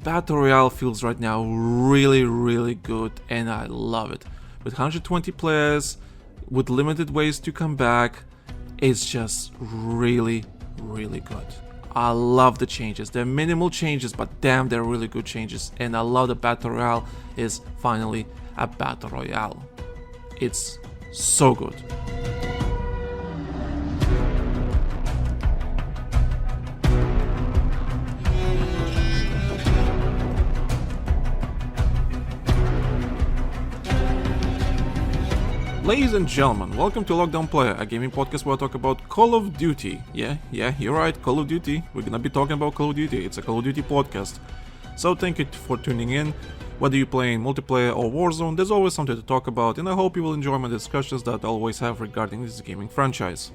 Battle Royale feels right now really good, and I love it. With 120 players, with limited ways to come back, it's just really good. I love the changes. They're minimal changes, but damn, they're really good changes. And I love that Battle Royale is finally a Battle Royale. It's so good. Ladies and gentlemen, welcome to Lockdown Player, a gaming podcast where I talk about Call of Duty. Yeah, you're right, Call of Duty. We're gonna be talking about Call of Duty. It's a Call of Duty podcast. So thank you for tuning in. Whether you're playing multiplayer or Warzone, there's always something to talk about, and I hope you will enjoy my discussions that I always have regarding this gaming franchise.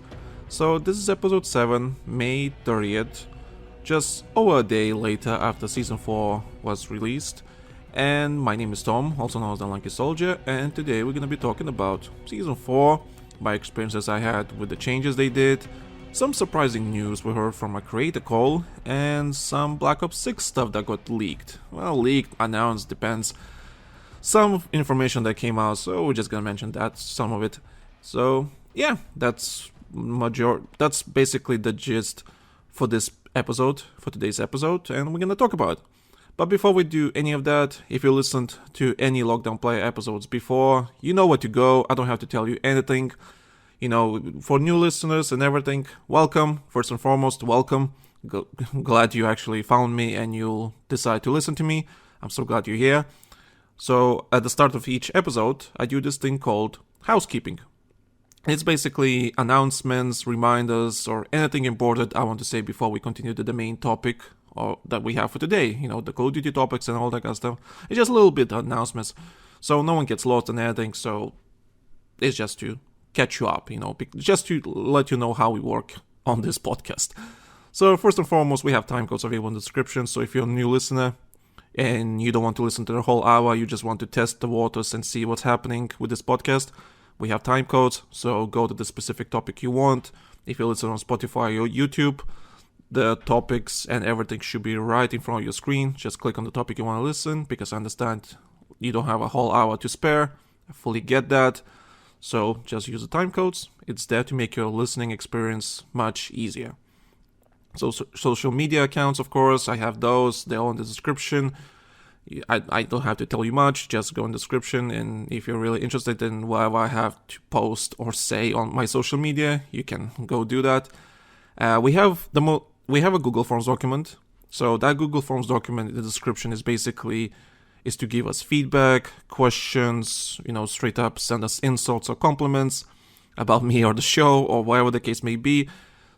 So this is episode 7, May 30th, just over a day later after Season 4 was released. And my name is Tom, also known as the Lanky Soldier, and today we're gonna be talking about Season 4, my experiences I had with the changes they did, some surprising news we heard from a creator call, and some Black Ops 6 stuff that got leaked. Well, leaked, announced, depends. Some information that came out, so we're just gonna mention that, some of it. So, yeah, that's basically the gist for this episode, for today's episode, and we're gonna talk about it. But before we do any of that, if you listened to any Lockdown Player episodes before, you know where to go. I don't have to tell you anything. You know, for new listeners and everything, welcome. First and foremost, welcome. Glad you actually found me and you'll decide to listen to me. I'm so glad you're here. So at the start of each episode, I do this thing called Housekeeping. It's basically announcements, reminders, or anything important I want to say before we continue to the main topic or that we have for today, you know, the Call of Duty topics and all that kind of stuff. It's just a little bit of announcements, so no one gets lost in anything, so it's just to catch you up, you know, just to let you know how we work on this podcast. So first and foremost, we have time codes available in the description, so if you're a new listener and you don't want to listen to the whole hour, you just want to test the waters and see what's happening with this podcast, we have time codes, so go to the specific topic you want. If you listen on Spotify or YouTube, the topics and everything should be right in front of your screen. Just click on the topic you want to listen, because I understand you don't have a whole hour to spare. I fully get that. So just use the time codes. It's there to make your listening experience much easier. So social media accounts, of course, I have those. They're all in the description. I don't have to tell you much. Just go in the description, and if you're really interested in whatever I have to post or say on my social media, you can go do that. We have a Google Forms document. So that Google Forms document in the description is to give us feedback, questions, you know, straight up send us insults or compliments about me or the show or whatever the case may be.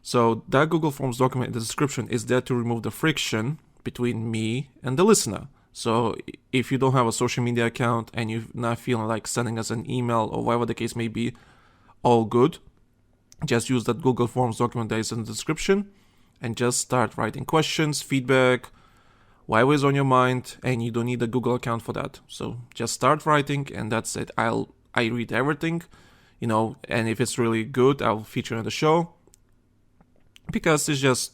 So that Google Forms document in the description is there to remove the friction between me and the listener. So if you don't have a social media account and you're not feeling like sending us an email or whatever the case may be, all good. Just use that Google Forms document that is in the description and just start writing questions, feedback, whatever is on your mind, and you don't need a Google account for that. So just start writing, and that's it. I read everything, you know, and if it's really good, I'll feature on the show, because it's just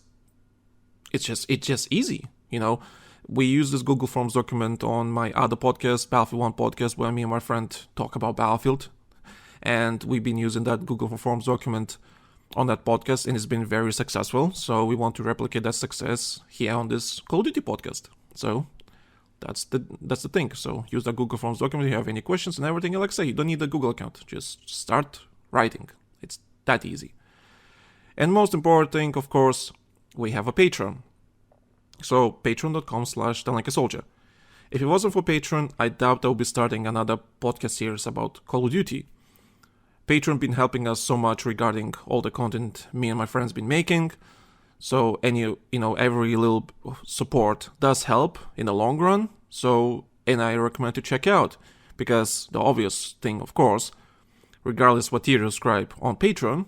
easy, you know. We use this Google Forms document on my other podcast, Battlefield 1 podcast, where me and my friend talk about Battlefield. And we've been using that Google Forms document on that podcast, and it's been very successful. So we want to replicate that success here on this Call of Duty podcast. So that's the thing. So use that Google Forms document if you have any questions and everything. And like I say, you don't need a Google account. Just start writing. It's that easy. And most important thing, of course, we have a Patreon. So patreon.com/TheLankySoldier. If it wasn't for Patreon, I doubt I'll be starting another podcast series about Call of Duty. Patreon been helping us so much regarding all the content me and my friends been making. So every little support does help in the long run. So, and I recommend to check out, because the obvious thing, of course, regardless what tier you subscribe on Patreon,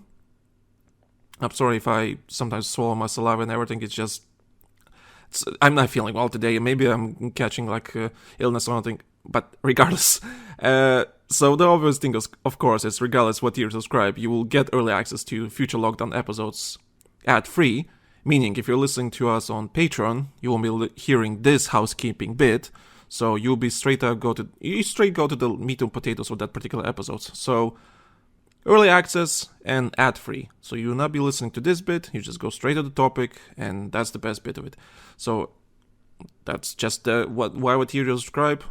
I'm sorry if I sometimes swallow my saliva and everything, I'm not feeling well today. Maybe I'm catching illness or something, but regardless. So the obvious thing is, of course, is regardless what tier you subscribe, you will get early access to future Lockdown episodes ad-free, Meaning, if you're listening to us on Patreon, you won't be hearing this housekeeping bit, so you'll be straight go to the meat and potatoes of that particular episode. So, early access and ad-free. So you will not be listening to this bit, you just go straight to the topic, and that's the best bit of it. So that's just why would you subscribe?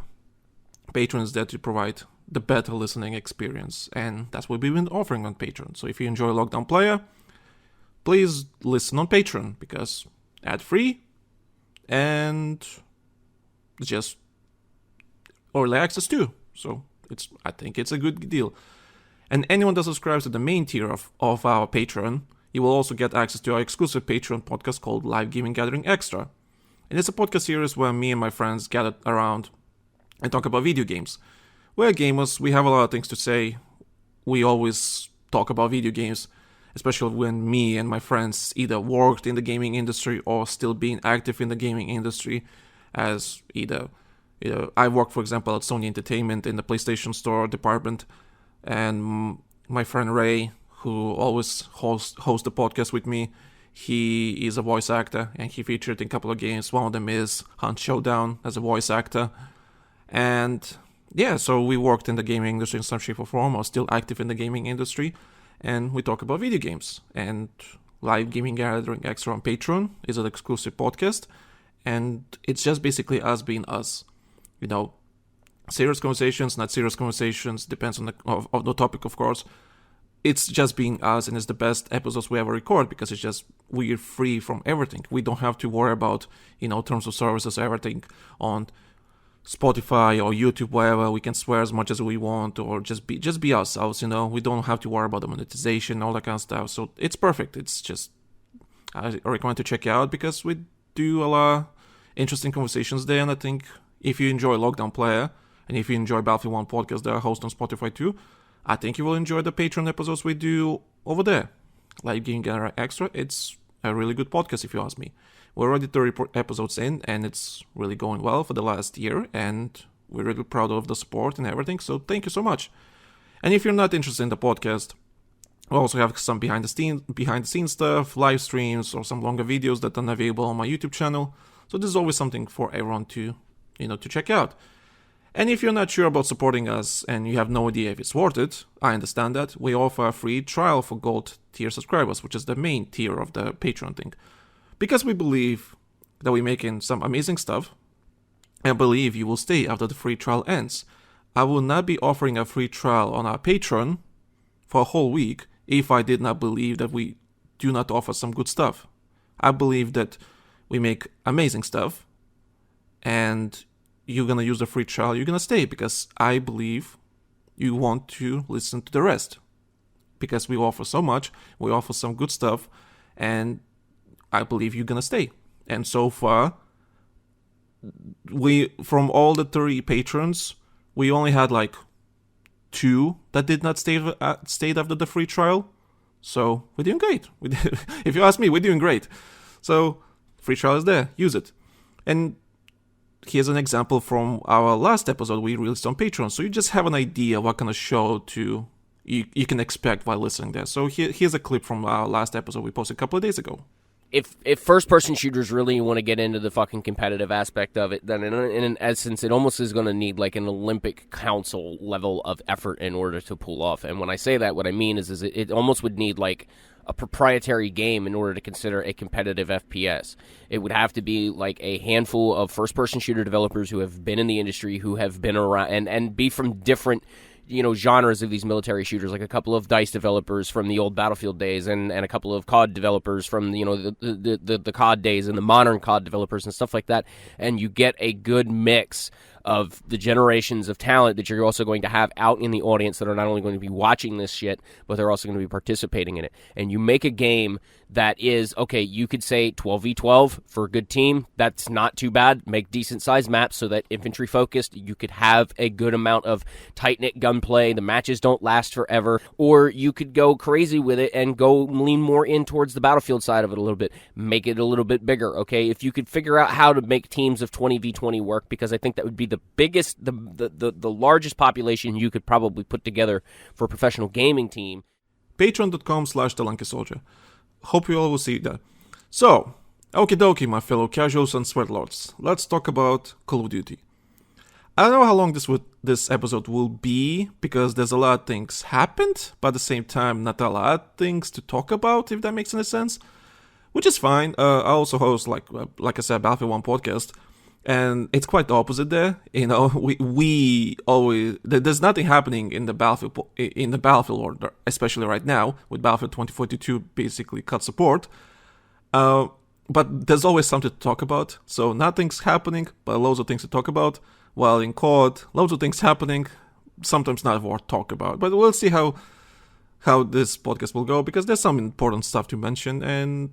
Patreon is there to provide the better listening experience, and that's what we've been offering on Patreon. So if you enjoy Lockdown Player, please listen on Patreon, because ad-free and just early access too. So I think it's a good deal. And anyone that subscribes to the main tier of our Patreon, you will also get access to our exclusive Patreon podcast called Live Gaming Gathering Extra. And it's a podcast series where me and my friends gather around and talk about video games. We're gamers, we have a lot of things to say. We always talk about video games, especially when me and my friends either worked in the gaming industry or still being active in the gaming industry, as either I work, for example, at Sony Entertainment in the PlayStation Store department, and my friend Ray, who always hosts the podcast with me, he is a voice actor, and he featured in a couple of games. One of them is Hunt Showdown as a voice actor. And yeah, so we worked in the gaming industry in some shape or form, or still active in the gaming industry, and we talk about video games. And Live Gaming Gathering Extra on Patreon is an exclusive podcast, and it's just basically us being us. Serious conversations, not serious conversations, depends on the topic, of course. It's just being us, and it's the best episodes we ever record, because it's just, we're free from everything. We don't have to worry about, terms of services, everything on Spotify or YouTube, wherever. We can swear as much as we want, or just be ourselves, We don't have to worry about the monetization, all that kind of stuff. So it's perfect. It's just, I recommend to check it out, because we do a lot of interesting conversations there, and I think if you enjoy Lockdown Player, and if you enjoy Battlefield 1 podcast that I host on Spotify too, I think you will enjoy the Patreon episodes we do over there. Live Gaming Gathering Extra, it's a really good podcast if you ask me. We're already 30 episodes in, and it's really going well for the last year, and we're really proud of the support and everything, so thank you so much. And if you're not interested in the podcast, we also have some behind the scenes stuff, live streams, or some longer videos that are available on my YouTube channel. So there's always something for everyone to check out. And if you're not sure about supporting us and you have no idea if it's worth it, I understand that. We offer a free trial for gold tier subscribers, which is the main tier of the Patreon thing. Because we believe that we're making some amazing stuff, and believe you will stay after the free trial ends. I will not be offering a free trial on our Patreon for a whole week if I did not believe that we do not offer some good stuff. I believe that we make amazing stuff, and you're going to use the free trial, you're going to stay, because I believe you want to listen to the rest. Because we offer so much, we offer some good stuff, and I believe you're going to stay. And so far, from all the 30 patrons, we only had like 2 that did not stay after the free trial. So we're doing great. If you ask me, we're doing great. So free trial is there, use it. And here's an example from our last episode we released on Patreon, so you just have an idea what kind of show you can expect while listening there. So here's a clip from our last episode we posted a couple of days ago. If first-person shooters really want to get into the fucking competitive aspect of it, then in essence, it almost is going to need like an Olympic Council level of effort in order to pull off. And when I say that, what I mean is it almost would need like a proprietary game in order to consider a competitive FPS. It would have to be like a handful of first-person shooter developers who have been in the industry, who have been around, and be from different genres of these military shooters, like a couple of DICE developers from the old Battlefield days, and a couple of COD developers from the COD days, and the modern COD developers and stuff like that. And you get a good mix of the generations of talent that you're also going to have out in the audience that are not only going to be watching this shit, but they're also going to be participating in it. And you make a game that is, okay, you could say 12v12 for a good team. That's not too bad. Make decent-sized maps so that infantry-focused, you could have a good amount of tight-knit gunplay. The matches don't last forever. Or you could go crazy with it and go lean more in towards the Battlefield side of it a little bit. Make it a little bit bigger, okay? If you could figure out how to make teams of 20v20 work, because I think that would be the biggest, the largest population you could probably put together for a professional gaming team. Patreon.com/the Lanky Soldier. Hope you all will see that. So, okie dokie, my fellow casuals and sweatlords, let's talk about Call of Duty. I don't know how long this episode will be, because there's a lot of things happened, but at the same time, not a lot of things to talk about, if that makes any sense. Which is fine. I also host, like I said, Battlefield 1 podcast, and it's quite the opposite there. You know, we always there's nothing happening in the Battlefield order, especially right now with Battlefield 2042 basically cut support. But there's always something to talk about. So nothing's happening, but loads of things to talk about. While in COD, loads of things happening, sometimes not worth talk about. But we'll see how this podcast will go, because there's some important stuff to mention, and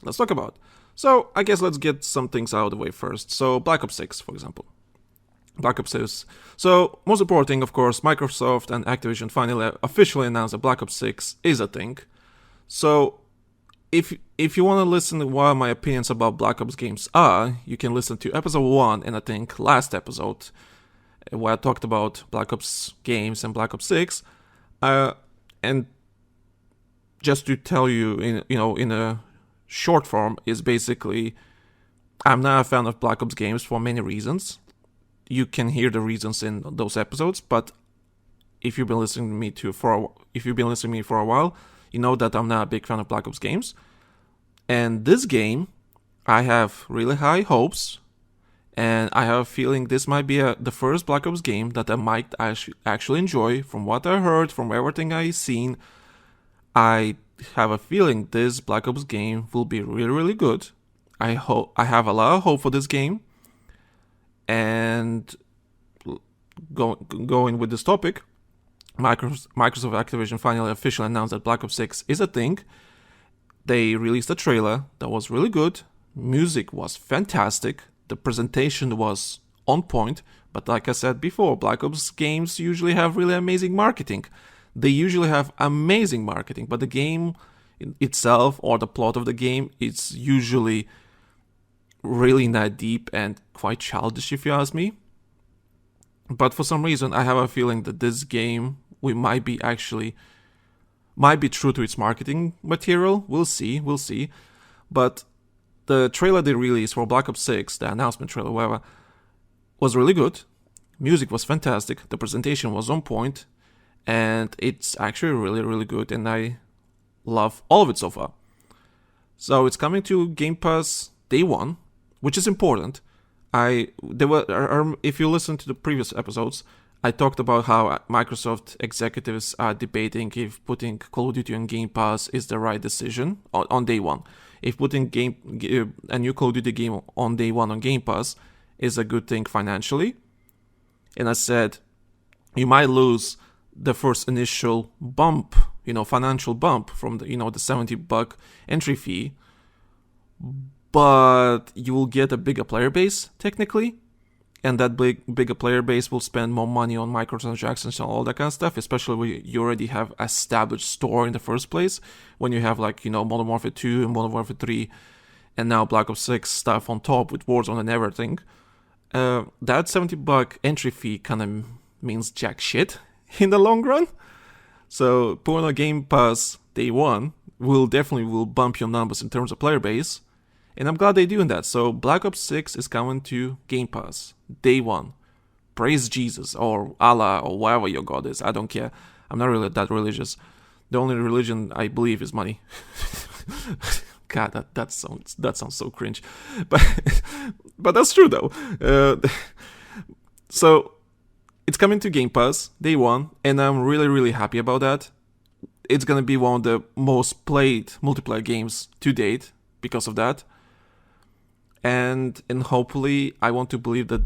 let's talk about. So I guess let's get some things out of the way first. So Black Ops 6, for example. Black Ops 6. So most important thing, of course, Microsoft and Activision finally officially announced that Black Ops 6 is a thing. So if you want to listen to what my opinions about Black Ops games are, you can listen to episode 1 and I think last episode, where I talked about Black Ops games and Black Ops 6. And just to tell you, in a short form, is basically, I'm not a fan of Black Ops games for many reasons. You can hear the reasons in those episodes, but if you've been listening to me for a while, you know that I'm not a big fan of Black Ops games. And this game, I have really high hopes, and I have a feeling this might be the first Black Ops game that I might actually enjoy. From what I heard, from everything I've seen, I have a feeling this Black Ops game will be really, really good. I have a lot of hope for this game. And going with this topic, Microsoft Activision finally officially announced that Black Ops 6 is a thing. They released a trailer that was really good. Music was fantastic. The presentation was on point. But like I said before, Black Ops games usually have really amazing marketing. They usually have amazing marketing, but the game itself or the plot of the game, it's usually really not deep and quite childish, if you ask me. But for some reason, I have a feeling that this game might be true to its marketing material. We'll see. But the trailer they released for Black Ops 6, the announcement trailer, whatever, was really good. Music was fantastic. The presentation was on point. And it's actually really, really good. And I love all of it so far. So it's coming to Game Pass day one, which is important. If you listen to the previous episodes, I talked about how Microsoft executives are debating if putting Call of Duty on Game Pass is the right decision on day one. If putting a new Call of Duty game on day one on Game Pass is a good thing financially. And I said, you might lose the first initial bump, financial bump from the $70 entry fee, but you will get a bigger player base technically, and that bigger player base will spend more money on microtransactions and all that kind of stuff, especially when you already have established store in the first place, when you have Modern Warfare 2 and Modern Warfare 3 and now Black Ops 6 stuff on top with Warzone and everything. That $70 entry fee kind of means jack shit in the long run. So putting on Game Pass day one will bump your numbers in terms of player base. And I'm glad they're doing that. So Black Ops 6 is coming to Game Pass day one. Praise Jesus or Allah or whatever your God is. I don't care. I'm not really that religious. The only religion I believe is money. God, that sounds so cringe. But that's true though. So it's coming to Game Pass day one, and I'm really, really happy about that. It's gonna be one of the most played multiplayer games to date because of that. And hopefully, I want to believe that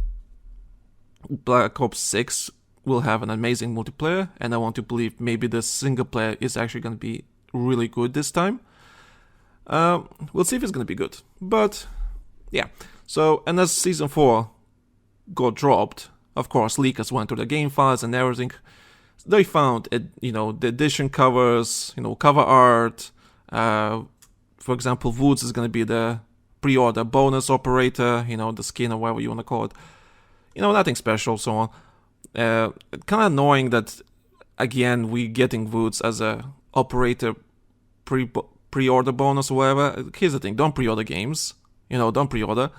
Black Ops 6 will have an amazing multiplayer, and I want to believe maybe the single player is actually going to be really good this time. We'll see if it's going to be good. But, yeah. So, and as Season 4 got dropped, of course, leakers went to the game files and everything. They found, the edition covers, cover art. For example, Woods is going to be the pre-order bonus operator, the skin or whatever you want to call it. Nothing special, so on. Kind of annoying that, again, we getting Woods as a operator pre-order bonus or whatever. Here's the thing: don't pre-order games. Don't pre-order.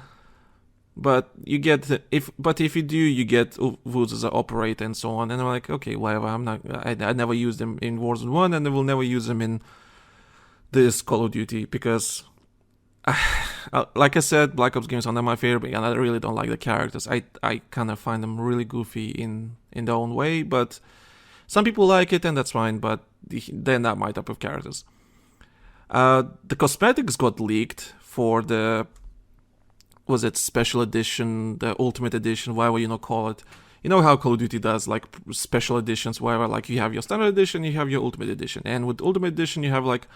But you get if you do, you get Woods as an operator and so on. And I'm like, okay, whatever. I never used them in Warzone 1, and I will never use them in this Call of Duty because, like I said, Black Ops games are not my favorite, and I really don't like the characters. I kind of find them really goofy in their own way, but some people like it, and that's fine. But they're not my type of characters. The cosmetics got leaked for the special edition, the ultimate edition, whatever call it. You know how Call of Duty does like special editions, whatever. Like you have your standard edition, you have your ultimate edition, and with ultimate edition you have like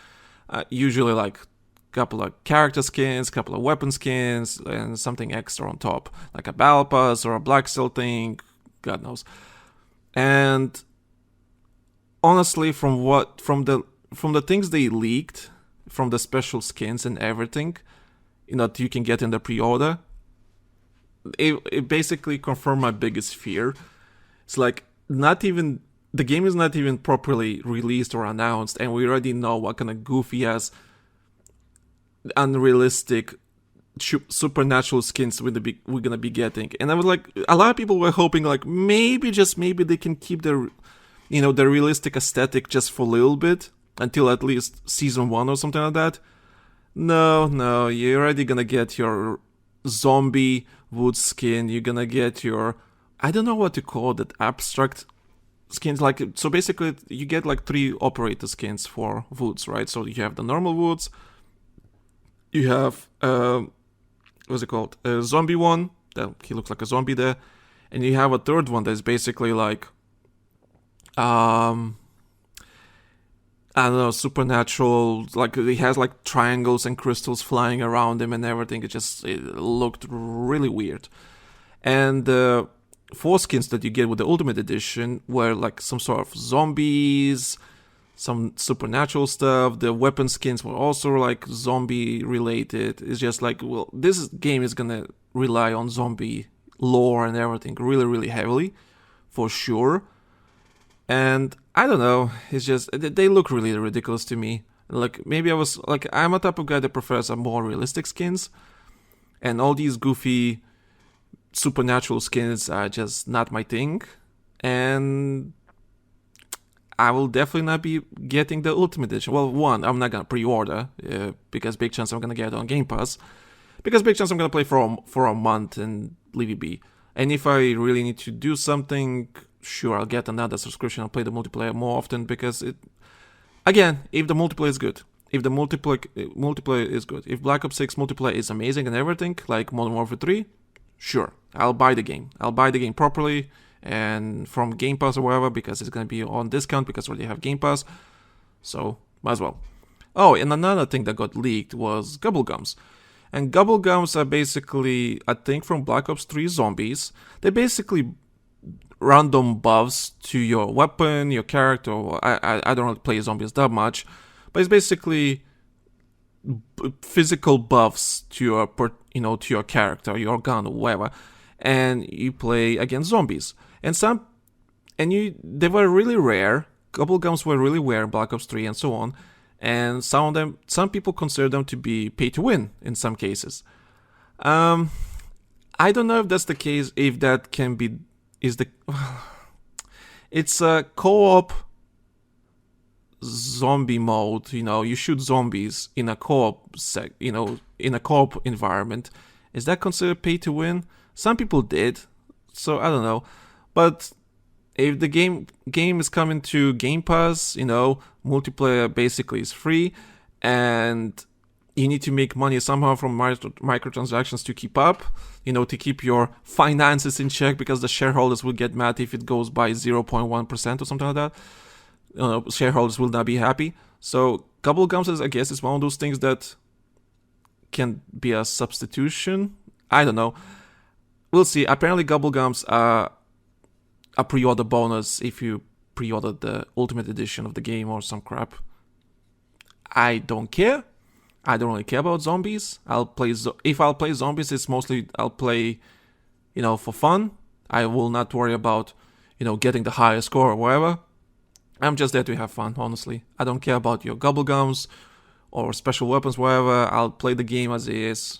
usually like a couple of character skins, couple of weapon skins, and something extra on top, like a battle pass or a black seal thing, God knows. And honestly, from the things they leaked, from the special skins and everything, that you can get in the pre-order, it basically confirmed my biggest fear. It's like the game is not even properly released or announced, and we already know what kind of goofy ass, unrealistic, supernatural skins we're gonna be getting. And I was like, a lot of people were hoping like maybe they can keep the realistic aesthetic just for a little bit until at least season 1 or something like that. No, you're already gonna get your zombie wood skin. You're gonna get your, I don't know what to call that, abstract skins. Like, so basically you get like 3 operator skins for woods, right? So you have the normal woods, you have what's it called, a zombie one that he looks like a zombie there, and you have a third one that's basically like I don't know, supernatural, like he has like triangles and crystals flying around him and everything. It looked really weird. And the 4 skins that you get with the Ultimate Edition were like some sort of zombies, some supernatural stuff. The weapon skins were also like zombie related. It's just like, well, this game is gonna rely on zombie lore and everything really, really heavily, for sure. And I don't know, it's just, they look really ridiculous to me. Like, maybe I'm a type of guy that prefers some more realistic skins, and all these goofy supernatural skins are just not my thing. And I will definitely not be getting the Ultimate Edition. Well, one, I'm not gonna pre-order, because big chance I'm gonna get it on Game Pass, because big chance I'm gonna play for a month and leave it be. And if I really need to do something, sure, I'll get another subscription. I'll play the multiplayer more often because if the multiplayer is good, if Black Ops 6 multiplayer is amazing and everything, like Modern Warfare 3, sure, I'll buy the game. I'll buy the game properly and from Game Pass or wherever, because it's going to be on discount because we already have Game Pass. So, might as well. Oh, and another thing that got leaked was Gubblegums. And Gubblegums are basically, I think, from Black Ops 3 zombies. They're basically random buffs to your weapon, your character. I don't really play zombies that much, but it's basically physical buffs to your character, your gun, or whatever, and you play against zombies. They were really rare. Gubblegums were really rare in Black Ops 3 and so on. And some people consider them to be pay to win in some cases. I don't know if that's the case. If that can be. It's a co-op zombie mode. You shoot zombies in a co-op in a co-op environment. Is that considered pay to win? Some people did, so I don't know. But if the game is coming to Game Pass, multiplayer basically is free, and you need to make money somehow from microtransactions to keep up, to keep your finances in check, because the shareholders will get mad if it goes by 0.1% or something like that. Shareholders will not be happy. So Gubblegums, I guess, is one of those things that can be a substitution. I don't know. We'll see. Apparently Gubblegums are a pre-order bonus if you pre-order the Ultimate Edition of the game or some crap. I don't care. I don't really care about zombies. If I'll play zombies, it's mostly I'll play, for fun. I will not worry about, getting the highest score or whatever. I'm just there to have fun, honestly. I don't care about your Gubblegums or special weapons, whatever, I'll play the game as it is,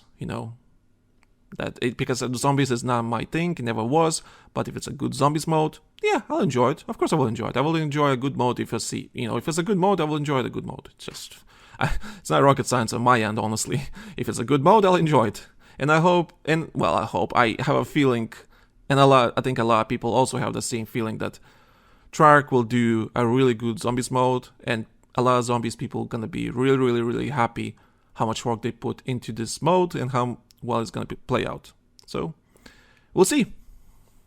because zombies is not my thing, it never was. But if it's a good zombies mode, yeah, I'll enjoy it. Of course I will enjoy it. I will enjoy a good mode if if it's a good mode, I will enjoy the good mode. It's not rocket science on my end, honestly. If it's a good mode, I'll enjoy it. And I have a feeling, and I think a lot of people also have the same feeling, that Treyarch will do a really good zombies mode, and a lot of zombies people gonna be really, really, really happy how much work they put into this mode and how well it's gonna play out. So we'll see.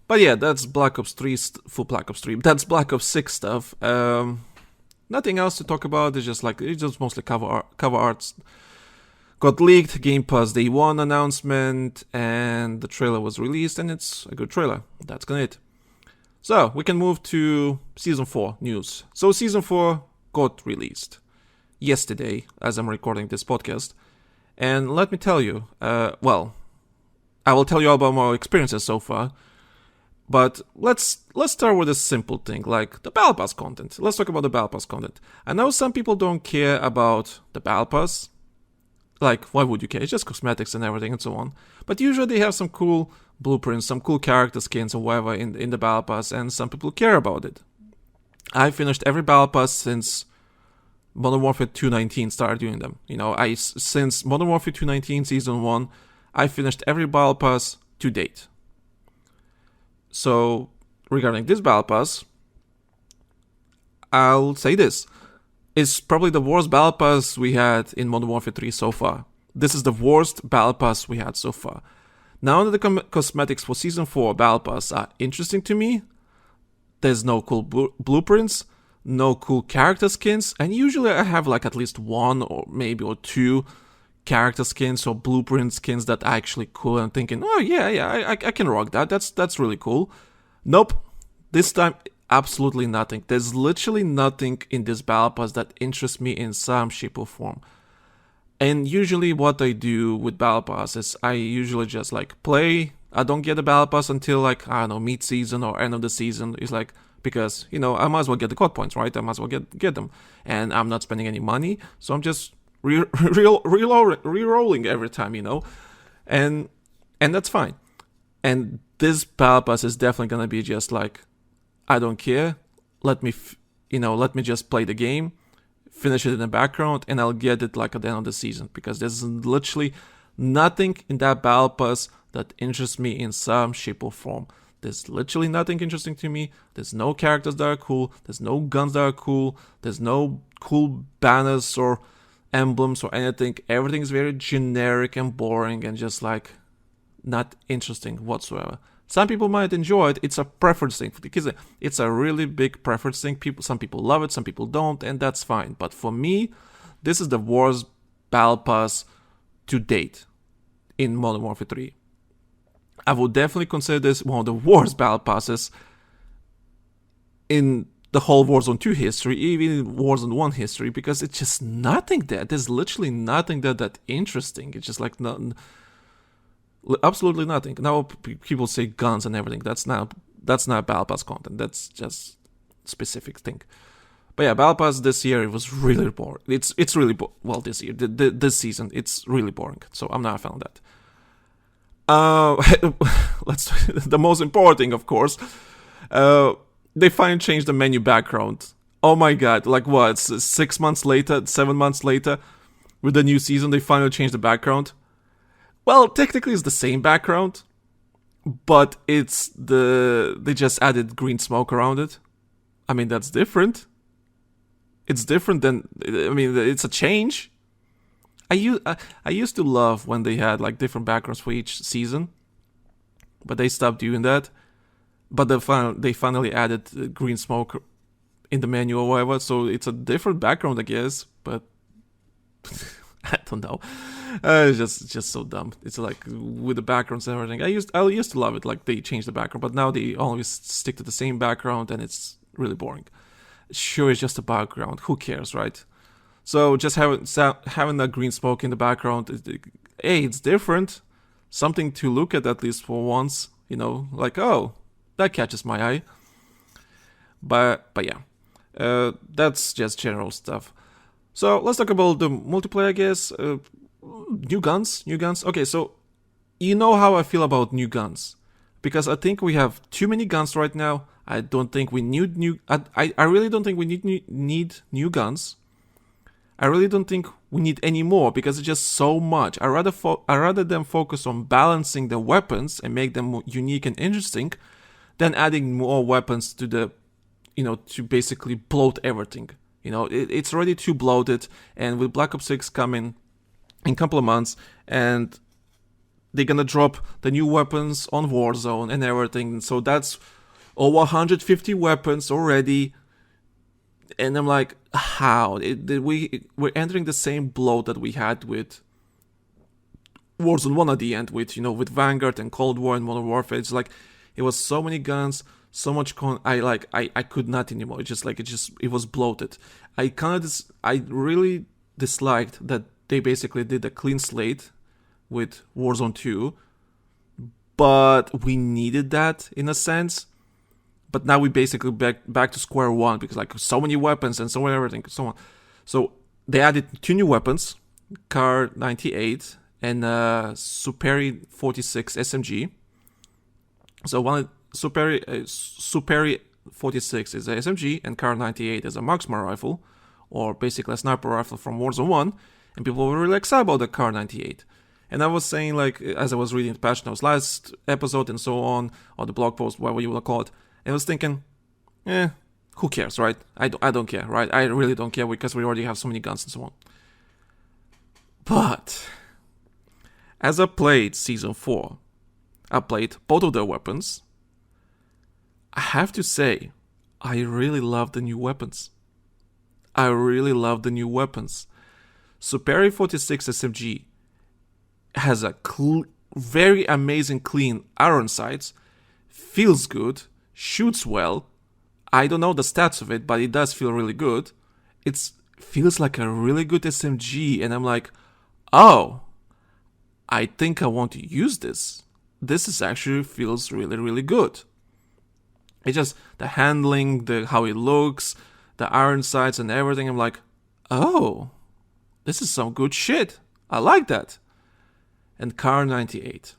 But yeah, that's Black Ops 3, full Black Ops 3. That's Black Ops 6 stuff. Nothing else to talk about. It's just mostly cover arts. Got leaked, Game Pass Day 1 announcement, and the trailer was released, and it's a good trailer. That's gonna it. So we can move to Season 4 news. So Season 4 got released yesterday, as I'm recording this podcast. And let me tell you, I will tell you all about my experiences so far. But let's start with a simple thing, like the Battle Pass content. Let's talk about the Battle Pass content. I know some people don't care about the Battle Pass. Like, why would you care? It's just cosmetics and everything and so on. But usually they have some cool blueprints, some cool character skins or whatever in the Battle Pass, and some people care about it. I finished every Battle Pass since Modern Warfare 2.19 started doing them. Since Modern Warfare 2.19 Season 1, I finished every Battle Pass to date. So, regarding this Battle Pass, I'll say this. It's probably the worst Battle Pass we had in Modern Warfare 3 so far. This is the worst Battle Pass we had so far. Now that the cosmetics for Season 4 Battle Pass are interesting to me, there's no cool blueprints, no cool character skins, and usually I have like at least one or two character skins or blueprint skins that are actually cool, and I'm thinking, oh yeah, I can rock that. That's really cool. Nope. This time, absolutely nothing. There's literally nothing in this Battle Pass that interests me in some shape or form. And usually what I do with Battle Pass is I usually just play. I don't get the Battle Pass until mid-season or end of the season. It's because, I might as well get the COD points, right? I might as well get them. And I'm not spending any money, so I'm just re-rolling every time, and that's fine. And this Battle Pass is definitely gonna be just I don't care. Let me just play the game, finish it in the background, and I'll get it at the end of the season, because there's literally nothing in that Battle Pass that interests me in some shape or form. There's literally nothing interesting to me. There's no characters that are cool. There's no guns that are cool. There's no cool banners or emblems or anything. Everything is very generic and boring and just not interesting whatsoever. Some people might enjoy it. It's a preference thing, because it's a really big preference thing. Some people love it, some people don't, and that's fine. But for me, this is the worst Battle Pass to date in Modern Warfare 3. I would definitely consider this one of the worst Battle Passes in the whole Warzone 2 history, even in Warzone 1 history, because it's just nothing there. There's literally nothing there that interesting. It's just nothing, absolutely nothing. Now people say guns and everything. That's not Battle Pass content. That's just specific thing. But yeah, Battle Pass this year, it was really boring. It's really this year, this season, it's really boring. So I'm not a fan of that. The most important thing, of course, they finally changed the menu background. Oh my god, what, 6 months later, 7 months later, with the new season, they finally changed the background. Well, technically it's the same background, but they just added green smoke around it. I mean, that's different. It's different it's a change. I used to love when they had different backgrounds for each season, but they stopped doing that. But they finally added green smoke in the menu or whatever, so it's a different background, I guess. But I don't know. It's just so dumb. It's with the backgrounds and everything. I used to love it. They changed the background, but now they always stick to the same background, and it's really boring. Sure, it's just a background. Who cares, right? So just having that green smoke in the background, it's different. Something to look at least for once. Oh, that catches my eye. But yeah, that's just general stuff. So let's talk about the multiplayer, I guess. New guns. Okay, so you know how I feel about new guns. Because I think we have too many guns right now. I don't think we need new... I really don't think we need new guns. I really don't think we need any more because it's just so much. I rather them focus on balancing the weapons and make them more unique and interesting than adding more weapons to the, to basically bloat everything. It's already too bloated, and with Black Ops 6 coming in a couple of months, and they're gonna drop the new weapons on Warzone and everything, so that's over 150 weapons already. And I'm like, how? We're entering the same bloat that we had with Warzone 1 at the end, with Vanguard and Cold War and Modern Warfare. It's like, it was so many guns, so much I could not anymore. It was bloated. I really disliked that they basically did a clean slate with Warzone 2, but we needed that in a sense. But now we basically back to square one because so many weapons and so many everything, so on. So they added 2 new weapons, Kar 98 and Superi 46 SMG. So one Superi 46 is a SMG and Kar 98 is a marksman rifle, or basically a sniper rifle from Warzone 1. And people were really excited about the Kar 98. And I was saying, as I was reading the patch notes last episode and so on, or the blog post, whatever you want to call it, and I was thinking, who cares, right? I don't care, right? I really don't care because we already have so many guns and so on. But as I played Season 4, I played both of their weapons. I have to say, I really love the new weapons. Superi 46 SMG has a very amazing clean iron sights, feels good, shoots well. I don't know the stats of it, but it does feel really good. It feels like a really good SMG, and I'm like, oh, I think I want to use this. This is actually feels really, really good. It's just the handling, how it looks, the iron sights and everything. I'm like, oh, this is some good shit. I like that. And Kar 98.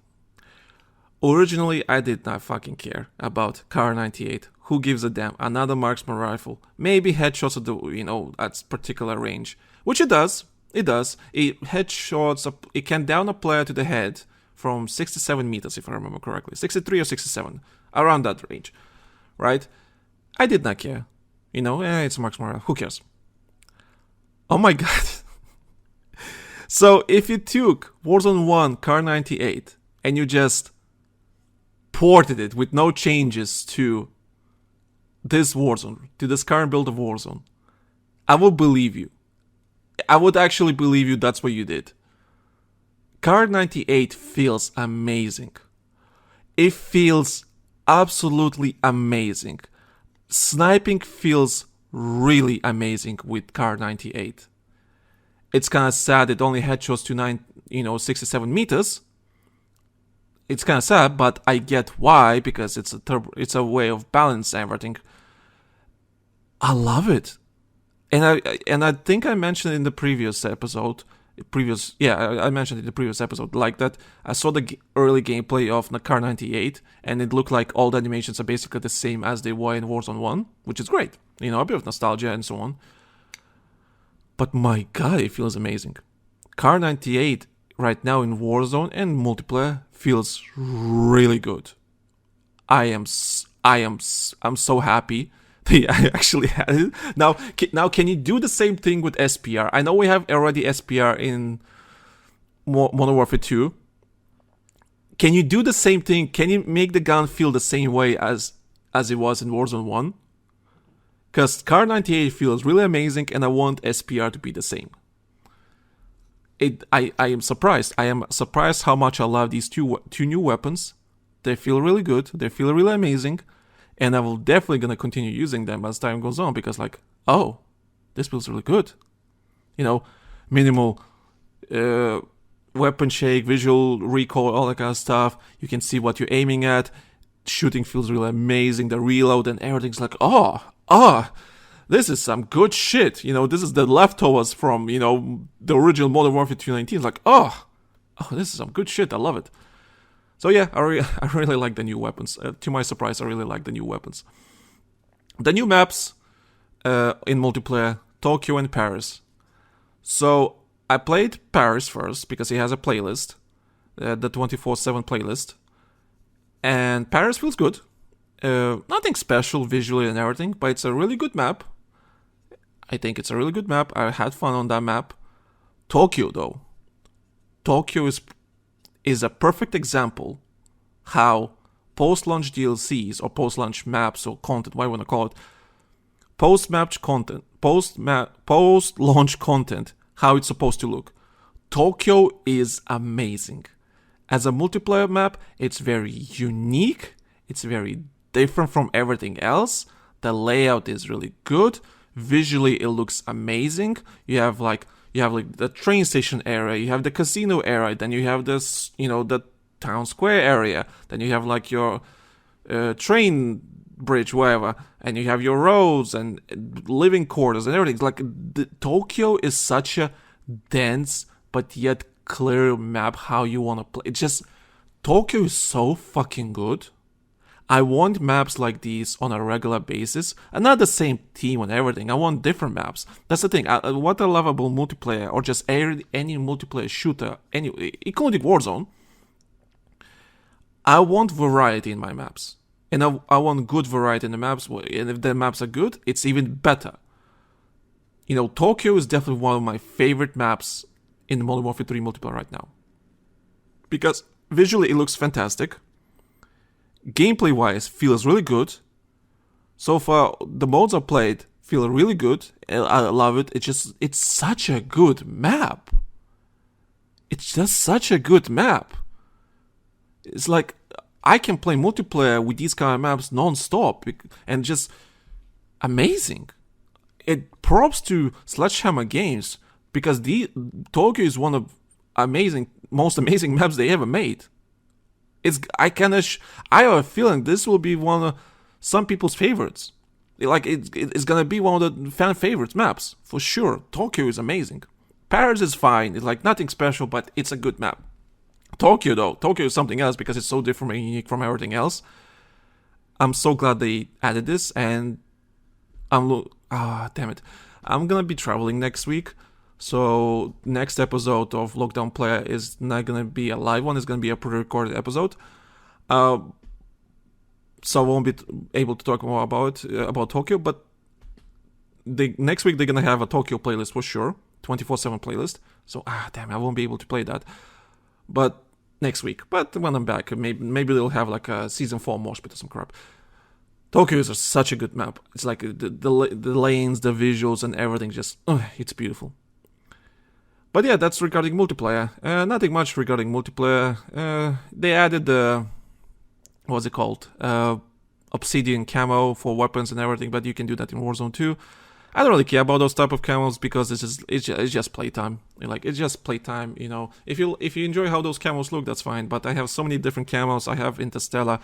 Originally, I did not fucking care about Kar 98. Who gives a damn? Another marksman rifle. Maybe headshots at particular range. Which it does. It headshots, it can down a player to the head from 67 meters, if I remember correctly. 63 or 67. Around that range. Right? I did not care. It's a marksman rifle. Who cares? Oh my god. So if you took Warzone 1 Kar 98 and you just ported it with no changes to this Warzone, to this current build of Warzone, I would believe you. I would actually believe you that's what you did. Kar 98 feels amazing. It feels absolutely amazing. Sniping feels really amazing with Kar 98. It's kind of sad it only headshots to 67 meters. It's kind of sad, but I get why, because it's a way of balancing everything. I love it. And I think I mentioned in the previous episode, I mentioned in the previous episode, like that I saw the early gameplay of Kar 98, and it looked like all the animations are basically the same as they were in Warzone 1, which is great. A bit of nostalgia and so on. But my god, it feels amazing. Kar 98 right now in Warzone and multiplayer feels really good. I'm so happy that I actually had it. Now, can you do the same thing with SPR? I know we have already SPR in Modern Warfare 2. Can you do the same thing? Can you make the gun feel the same way as it was in Warzone 1? Because Kar 98 feels really amazing, and I want SPR to be the same. I am surprised. I am surprised how much I love these two new weapons. They feel really good. They feel really amazing. And I will definitely going to continue using them as time goes on, because this feels really good. Minimal weapon shake, visual recoil, all that kind of stuff. You can see what you're aiming at. Shooting feels really amazing. The reload and everything's like, this is some good shit. This is the leftovers from, the original Modern Warfare 2019. It's like, oh, this is some good shit. I love it. So yeah, I really like the new weapons. To my surprise, I really like the new weapons. The new maps in multiplayer, Tokyo and Paris. So I played Paris first because it has a playlist, the 24/7 playlist. And Paris feels good. Nothing special visually and everything, but it's a really good map. I think it's a really good map. I had fun on that map. Tokyo, though. Tokyo is a perfect example how post-launch DLCs or post-launch maps or content, what you want to call it, post-launch content, how it's supposed to look. Tokyo is amazing. As a multiplayer map, it's very unique. It's very different from everything else. The layout is really good. Visually, it looks amazing. You have like the train station area, you have the casino area, then you have this, the town square area, then you have like your train bridge, whatever, and you have your roads and living quarters and everything. Like Tokyo is such a dense but yet clear map how you want to play. It's just, Tokyo is so fucking good. I want maps like these on a regular basis, and not the same team and everything. I want different maps. That's the thing. What I love about multiplayer, or just any multiplayer shooter, including Warzone, I want variety in my maps. And I want good variety in the maps, and if the maps are good, it's even better. Tokyo is definitely one of my favorite maps in Modern Warfare 3 multiplayer right now. Because visually it looks fantastic. Gameplay-wise, feels really good. So far, the modes I played feel really good. I love it. It's such a good map. It's just such a good map. It's like, I can play multiplayer with these kind of maps non-stop. And just amazing. It props to Sledgehammer Games. Because Tokyo is one of most amazing maps they ever made. I have a feeling this will be one of some people's favorites. Like it's gonna be one of the fan favorites maps for sure. Tokyo is amazing. Paris is fine. It's like nothing special, but it's a good map. Tokyo is something else because it's so different and unique from everything else. I'm so glad they added this, and damn it, I'm gonna be traveling next week. So next episode of Lockdown Player is not going to be a live one. It's going to be a pre-recorded episode. So I won't be able to talk more about Tokyo. But next week they're going to have a Tokyo playlist for sure. 24/7 playlist. So, damn, I won't be able to play that. But next week. But when I'm back, maybe they'll have like a Season 4 mosh pit or some crap. Tokyo is such a good map. It's like the lanes, the visuals and everything. Just, it's beautiful. But yeah, that's regarding multiplayer. Nothing much regarding multiplayer. They added the, what's it called? Obsidian camo for weapons and everything, but you can do that in Warzone too. I don't really care about those type of camos because it's just playtime. It's just playtime. If you enjoy how those camos look, that's fine. But I have so many different camos. I have Interstellar.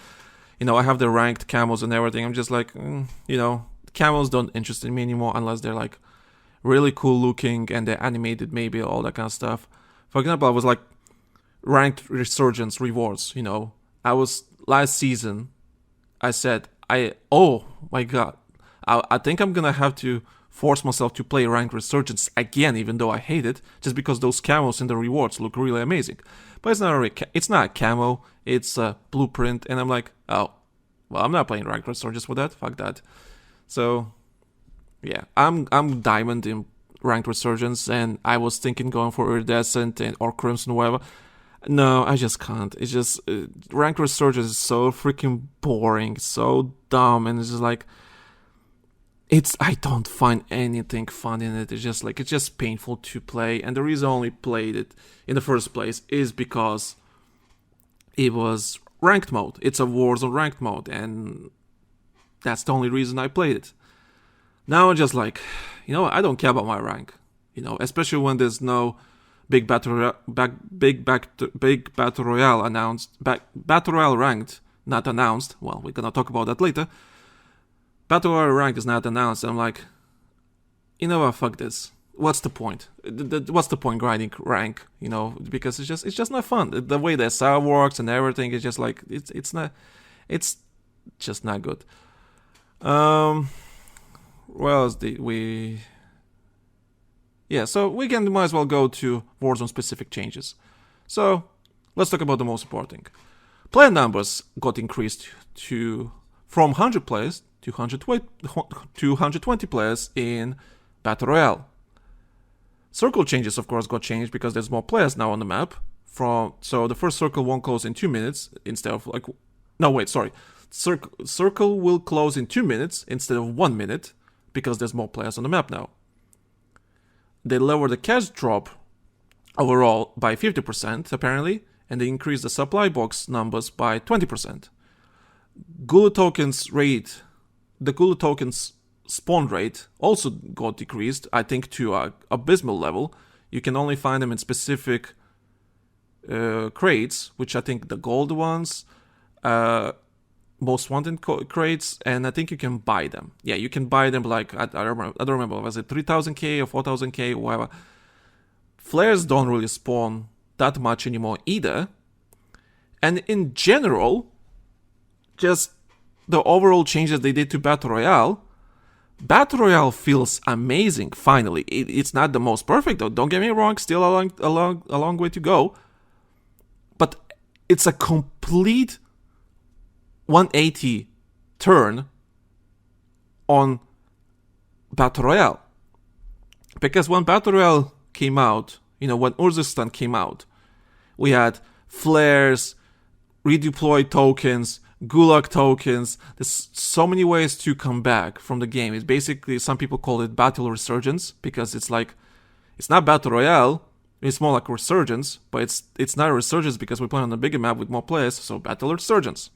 I have the ranked camos and everything. I'm just like, camos don't interest me anymore unless they're like really cool looking and they're animated, maybe, all that kind of stuff. For example, I was like ranked resurgence rewards. I was last season. I said, oh my god, I think I'm gonna have to force myself to play ranked resurgence again, even though I hate it, just because those camos in the rewards look really amazing. But it's not a camo, it's a blueprint, and I'm like, oh, well, I'm not playing ranked resurgence for that. Fuck that. So yeah, I'm diamond in ranked resurgence, and I was thinking going for iridescent or crimson, whatever. No, I just can't. It's just ranked resurgence is so freaking boring, so dumb, and it's just like I don't find anything fun in it. It's just painful to play, and the reason I only played it in the first place is because it was ranked mode. It's a Warzone ranked mode, and that's the only reason I played it. Now I'm just like, I don't care about my rank, especially when there's no big battle royale announced, battle royale ranked, not announced. Well, we're gonna talk about that later. Battle royale ranked is not announced. I'm like, you know what, fuck this. What's the point? What's the point grinding rank? Because it's just not fun. The way the SR works and everything is just like it's just not good. Well, so we might as well go to Warzone specific changes. So let's talk about the most important thing. Player numbers got increased from 100 players to 120 players in Battle Royale. Circle changes, of course, got changed because there's more players now on the map. So the first circle won't close in 2 minutes instead of Circle will close in 2 minutes instead of 1 minute because there's more players on the map now. They lowered the cash drop overall by 50% apparently, and they increased the supply box numbers by 20%. Gulu tokens spawn rate also got decreased, I think, to an abysmal level. You can only find them in specific crates, which I think the gold ones, most wanted crates, and I think you can buy them. Yeah, you can buy them like, I don't remember, was it 3000k or 4000k or whatever. Flares don't really spawn that much anymore either. And in general, just the overall changes they did to Battle Royale feels amazing, finally. It's not the most perfect, though. Don't get me wrong, still a long way to go. But it's a complete 180 turn on Battle Royale. Because when Battle Royale came out, when Urzistan came out, we had flares, redeployed tokens, gulag tokens. There's so many ways to come back from the game. It's basically, some people call it battle resurgence, because it's not Battle Royale, it's more like a resurgence, but it's not a resurgence because we're playing on a bigger map with more players, so battle resurgence.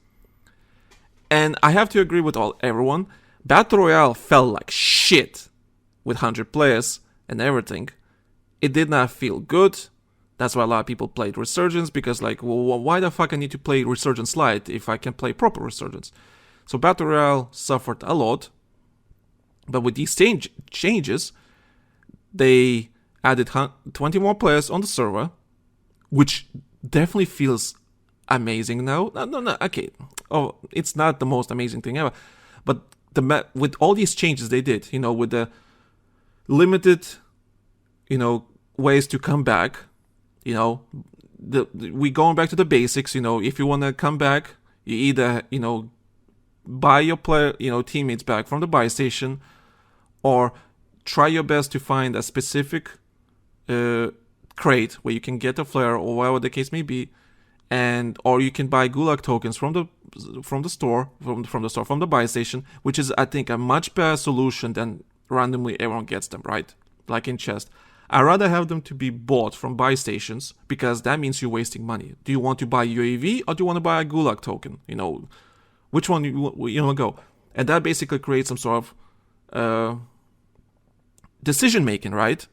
And I have to agree with everyone, Battle Royale felt like shit with 100 players and everything. It did not feel good. That's why a lot of people played Resurgence, because why the fuck I need to play Resurgence Lite if I can play proper Resurgence? So Battle Royale suffered a lot, but with these changes, they added 20 more players on the server, which definitely feels amazing now. No, okay. Oh, it's not the most amazing thing ever, but with all these changes they did, with the limited, ways to come back, we going back to the basics. If you want to come back, you either buy your teammates back from the buy station, or try your best to find a specific crate where you can get a flare or whatever the case may be, or you can buy gulag tokens from the buy station, which is, I think, a much better solution than randomly everyone gets them, right? Like in chest. I'd rather have them to be bought from buy stations, because that means you're wasting money. Do you want to buy UAV or do you want to buy a gulag token? Which one you want to go? And that basically creates some sort of decision making, right?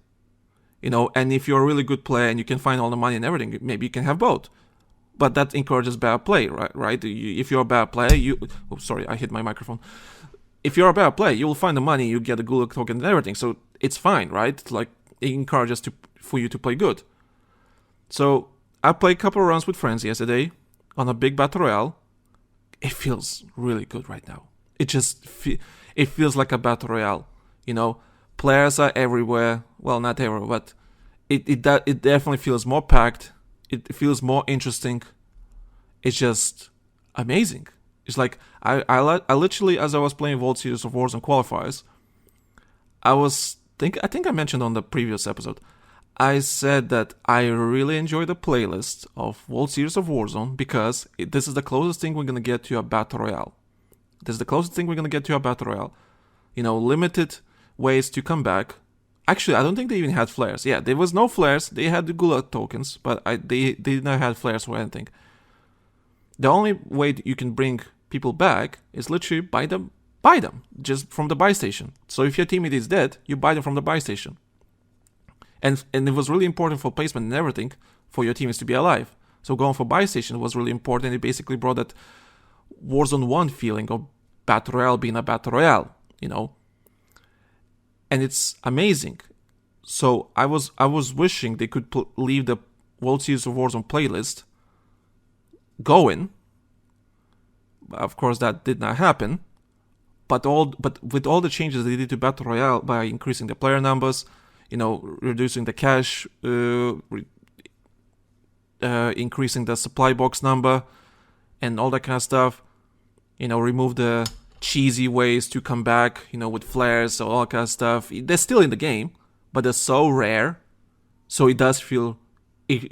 And if you're a really good player and you can find all the money and everything, maybe you can have both. But that encourages bad play, right? If you're a bad player, sorry, I hit my microphone. If you're a bad player, you will find the money, you get the gulag token and everything. So it's fine, right? It encourages for you to play good. So I played a couple of runs with friends yesterday on a big Battle Royale. It feels really good right now. It just it feels like a Battle Royale. Players are everywhere. Well, not everywhere, but it definitely feels more packed. It feels more interesting. It's just amazing. It's like I literally, as I was playing World Series of Warzone qualifiers, I think I mentioned on the previous episode, I said that I really enjoy the playlist of World Series of Warzone because this is the closest thing we're going to get to a Battle Royale. Limited ways to come back. Actually, I don't think they even had flares. Yeah, there was no flares. They had the gulag tokens, but they did not have flares or anything. The only way you can bring people back is literally buy them just from the buy station. So if your teammate is dead, you buy them from the buy station. And it was really important for placement and everything for your teammates to be alive. So going for buy station was really important. It basically brought that Warzone 1 feeling of Battle Royale being a Battle Royale, and it's amazing. So I was wishing they could leave the World Series of Warzone playlist going. Of course, that did not happen. But with all the changes they did to Battle Royale by increasing the player numbers, reducing the cash, increasing the supply box number, and all that kind of stuff, remove the cheesy ways to come back, with flares, so all that kind of stuff. They're still in the game, but they're so rare, so it does feel,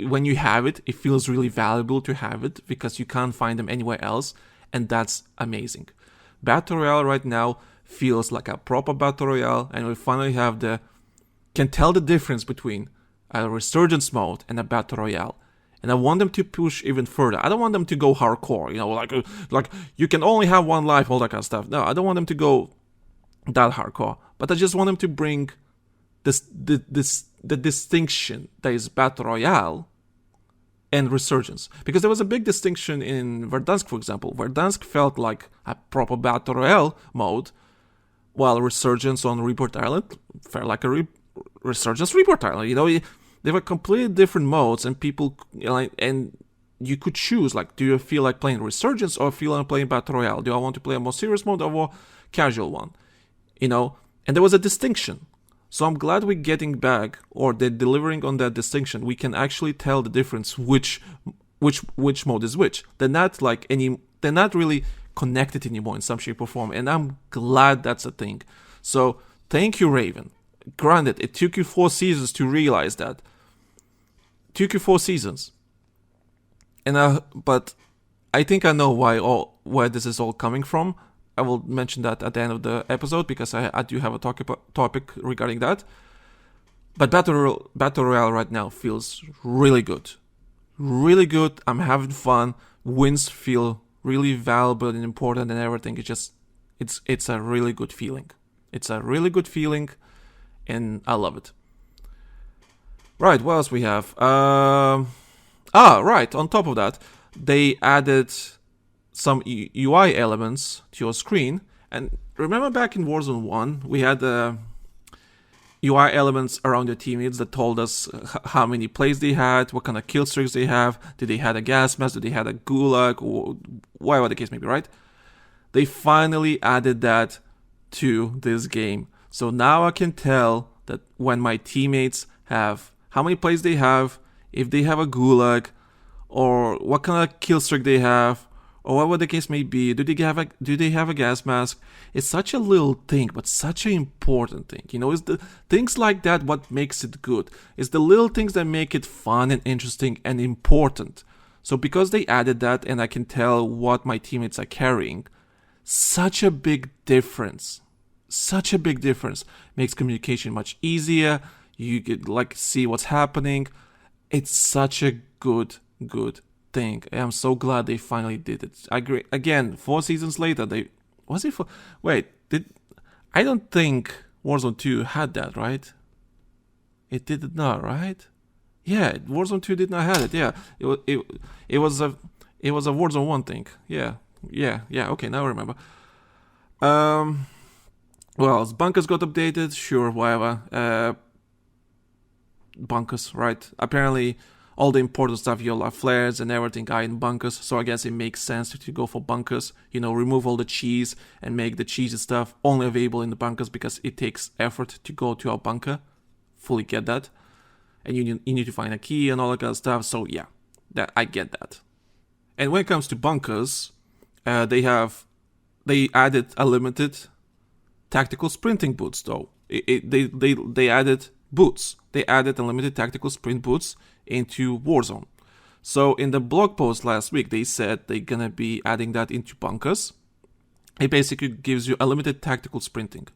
when you have it, it feels really valuable to have it because you can't find them anywhere else, and that's amazing. Battle Royale right now feels like a proper Battle Royale, and we finally can tell the difference between a Resurgence mode and a Battle Royale. And I want them to push even further. I don't want them to go hardcore, like you can only have one life, all that kind of stuff. No, I don't want them to go that hardcore. But I just want them to bring the distinction that is Battle Royale and Resurgence. Because there was a big distinction in Verdansk, for example. Verdansk felt like a proper Battle Royale mode, while Resurgence on Rebirth Island felt like a Resurgence Rebirth Island. They were completely different modes, and people, and you could choose, do you feel like playing Resurgence or feel like playing Battle Royale? Do I want to play a more serious mode or a more casual one? And there was a distinction. So I'm glad we're getting back, or they're delivering on that distinction. We can actually tell the difference which mode is which. They're not really connected anymore in some shape or form, and I'm glad that's a thing. So thank you, Raven. Granted, it took you 4 seasons to realize that. It took you 4 seasons. But I think I know where this is all coming from. I will mention that at the end of the episode because I do have a topic regarding that. But Battle Royale right now feels really good. Really good. I'm having fun. Wins feel really valuable and important and everything. It's a really good feeling. It's a really good feeling. And I love it. Right, what else we have? Right, on top of that, they added some UI elements to your screen. And remember back in Warzone 1, we had UI elements around your teammates that told us how many plays they had, what kind of kill streaks they have, did they had a gas mask, did they had a gulag, or whatever the case may be, right? They finally added that to this game. So now I can tell that when my teammates have, how many plays they have, if they have a gulag, or what kind of kill streak they have, or whatever the case may be, do they have a gas mask? It's such a little thing, but such an important thing. It's the things like that what makes it good. It's the little things that make it fun and interesting and important. So because they added that and I can tell what my teammates are carrying, such a big difference. Such a big difference. Makes communication much easier. You could see what's happening. It's such a good thing. I'm so glad they finally did it. I agree. Again, 4 seasons later, I don't think Warzone 2 had that, right? It did not, right? Yeah, Warzone 2 did not have it. Yeah, it was a Warzone 1 thing. Yeah. Okay, now I remember. Well, bunkers got updated. Sure, whatever. Bunkers, right? Apparently, all the important stuff, your flares and everything are in bunkers. So I guess it makes sense to go for bunkers. Remove all the cheese and make the cheesy stuff only available in the bunkers because it takes effort to go to a bunker. Fully get that. And you need to find a key and all that kind of stuff. So yeah, I get that. And when it comes to bunkers, they added a limited tactical sprinting boots though. They added boots. They added unlimited tactical sprint boots into Warzone. So in the blog post last week, they said they're gonna be adding that into bunkers. It basically gives you unlimited tactical sprinting,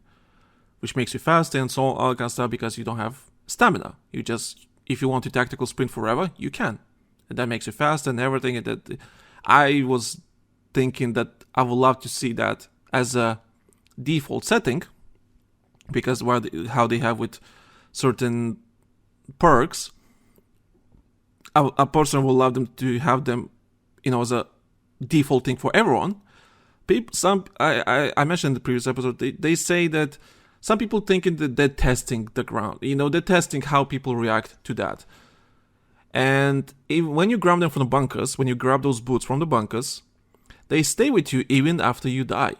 which makes you faster and so all that kind of stuff because you don't have stamina. If you want to tactical sprint forever, you can. And that makes you faster and everything. And that I was thinking that I would love to see that as a default setting, because how they have with certain perks, a person would love them to have them, as a default thing for everyone. I mentioned in the previous episode, they say that some people thinking that they're testing the ground. They're testing how people react to that. And when you grab them from the bunkers, when you grab those boots from the bunkers, they stay with you even after you die.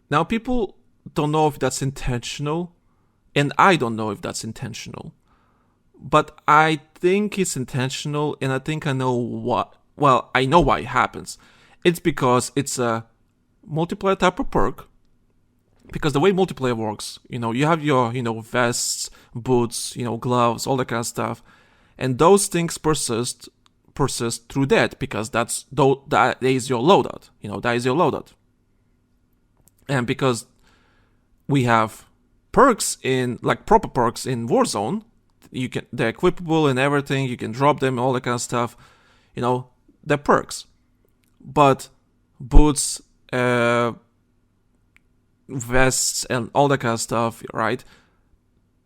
Now, people don't know if that's intentional, and I don't know if that's intentional. But I think it's intentional, and I think I know what. Well, I know why it happens. It's because it's a multiplayer type of perk. Because the way multiplayer works, you have your, vests, boots, gloves, all that kind of stuff. And those things persist through that, because that is your loadout. That is your loadout. And because we have perks proper perks in Warzone, they're equipable and everything, you can drop them, all that kind of stuff. They're perks. But boots, vests, and all that kind of stuff, right?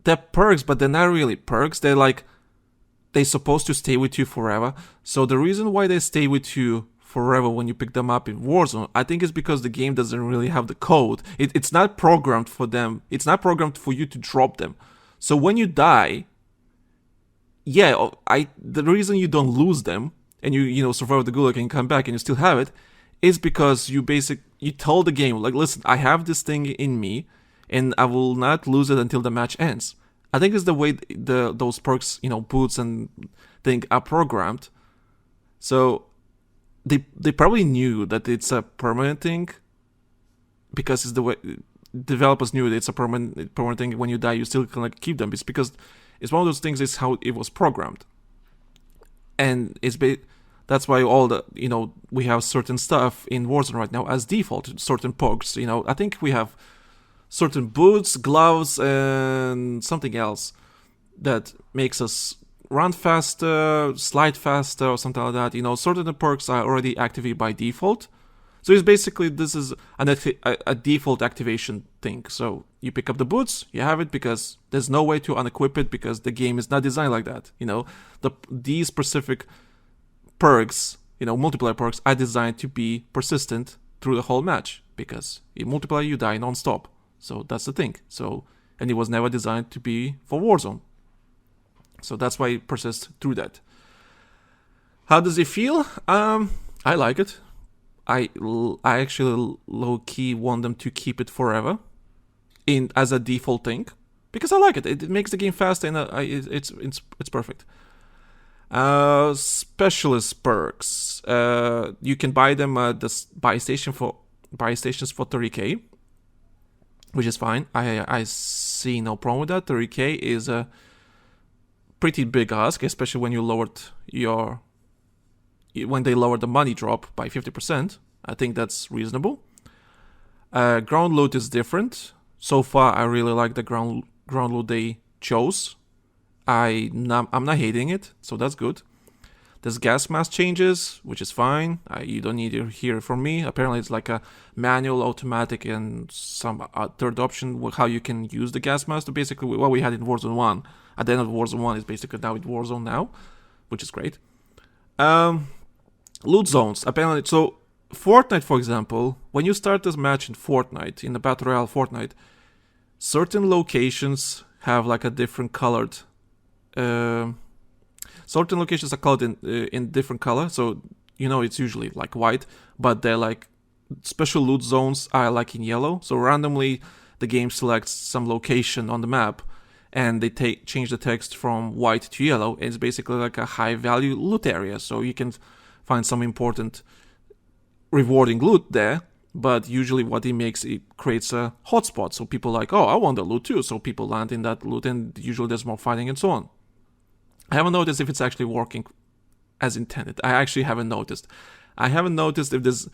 They're perks, but they're not really perks. They're supposed to stay with you forever. So the reason why they stay with you forever when you pick them up in Warzone, I think is because the game doesn't really have the code. It's not programmed for them. It's not programmed for you to drop them. So when you die, the reason you don't lose them and you survive the gulag and come back and you still have it is because you tell the game, listen, I have this thing in me and I will not lose it until the match ends. I think it's the way those perks, boots and thing are programmed. So they probably knew that it's a permanent thing, because it's the way developers knew that it's a permanent thing. When you die, you still can keep them. It's because it's one of those things. It's how it was programmed, and that's why all the we have certain stuff in Warzone right now as default. Certain perks, I think we have certain boots, gloves, and something else that makes us run faster, slide faster, or something like that. Certain perks are already activated by default. So it's basically, this is a default activation thing. So you pick up the boots, you have it, because there's no way to unequip it, because the game is not designed like that. These specific perks, multiplayer perks, are designed to be persistent through the whole match, because in multiplayer you die non-stop. So that's the thing. And it was never designed to be for Warzone. So that's why it persists through that. How does it feel? I like it. I actually low-key want them to keep it forever as a default thing, because I like it. It makes the game fast, and it's perfect. Specialist perks. You can buy them at the buy stations for 30k. Which is fine. I see no problem with that. 30k is a pretty big ask, especially when when they lowered the money drop by 50%. I think that's reasonable. Ground loot is different. So far, I really like the ground loot they chose. I'm not hating it, so that's good. There's gas mask changes, which is fine. You don't need to hear it from me. Apparently, it's like a manual, automatic, and some third option how you can use the gas mask. So basically, what we had in Warzone 1 at the end of Warzone 1 is basically now in Warzone now, which is great. Loot zones. Apparently, so Fortnite, for example, when you start this match in Fortnite, in the Battle Royale Fortnite, certain locations have a different colored... certain locations are colored in different color, so it's usually white, but they're special loot zones are in yellow. So randomly the game selects some location on the map, and they change the text from white to yellow. It's basically a high value loot area, so you can find some important rewarding loot there. But usually what it creates a hotspot, so people I want the loot too, so people land in that loot, and usually there's more fighting and so on. I haven't noticed if it's actually working as intended. I actually haven't noticed. I haven't noticed if there's...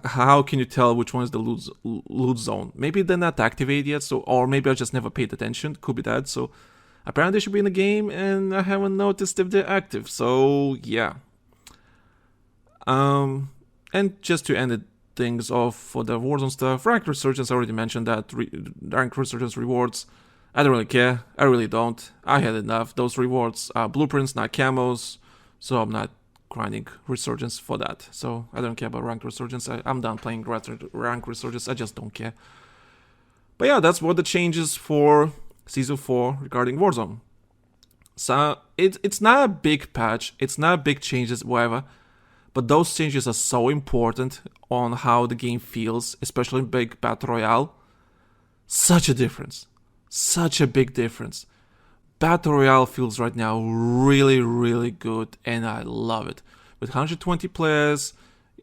How can you tell which one is the loot zone? Maybe they're not activated yet, or maybe I just never paid attention. Could be that. So apparently they should be in the game, and I haven't noticed if they're active. So yeah. And just to end things off for the Warzone stuff, Ranked Resurgence, I already mentioned that. Ranked Resurgence rewards, I don't really care. I really don't. I had enough. Those rewards are blueprints, not camos. So I'm not grinding Resurgence for that. So I don't care about Ranked Resurgence. I'm done playing Ranked Resurgence. I just don't care. But yeah, that's what the changes for Season 4 regarding Warzone. So it's not a big patch, it's not big changes, whatever, but those changes are so important on how the game feels, especially in big Battle Royale. Such a difference. Such a big difference. Battle Royale feels right now really, really good, and I love it. With 120 players,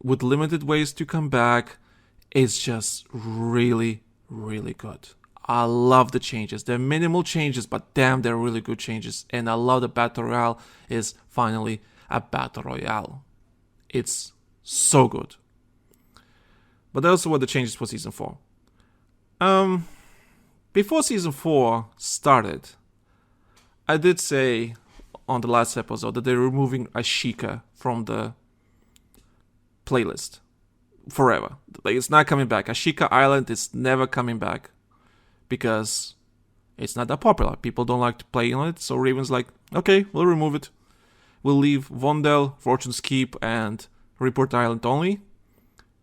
with limited ways to come back, it's just really, really good. I love the changes. They're minimal changes, but damn, they're really good changes. And I love that Battle Royale is finally a Battle Royale. It's so good. But those were the changes for Season 4. Before Season 4 started, I did say on the last episode that they're removing Ashika from the playlist forever. Like, it's not coming back. Ashika Island is never coming back because it's not that popular. People don't like to play on it, so Raven's like, okay, we'll remove it. We'll leave Vondel, Fortune's Keep, and Report Island only.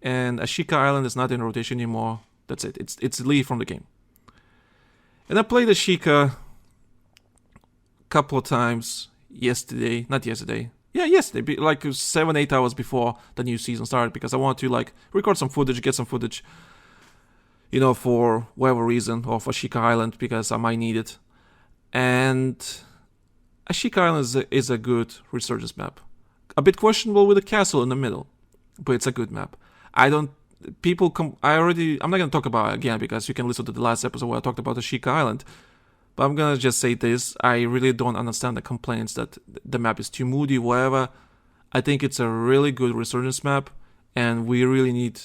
And Ashika Island is not in rotation anymore. That's it. It's leave from the game. And I played Ashika a couple of times yesterday. Not yesterday. Yeah, yesterday. Like 7-8 hours before the new season started, because I wanted to like record some footage, get some footage, for whatever reason, of Ashika Island, because I might need it. And Ashika Island is a good resurgence map. A bit questionable with a castle in the middle, but it's a good map. I'm not going to talk about it again, because you can listen to the last episode where I talked about Ashika Island. But I'm going to just say this. I really don't understand the complaints that the map is too moody, whatever. I think it's a really good resurgence map, and we really need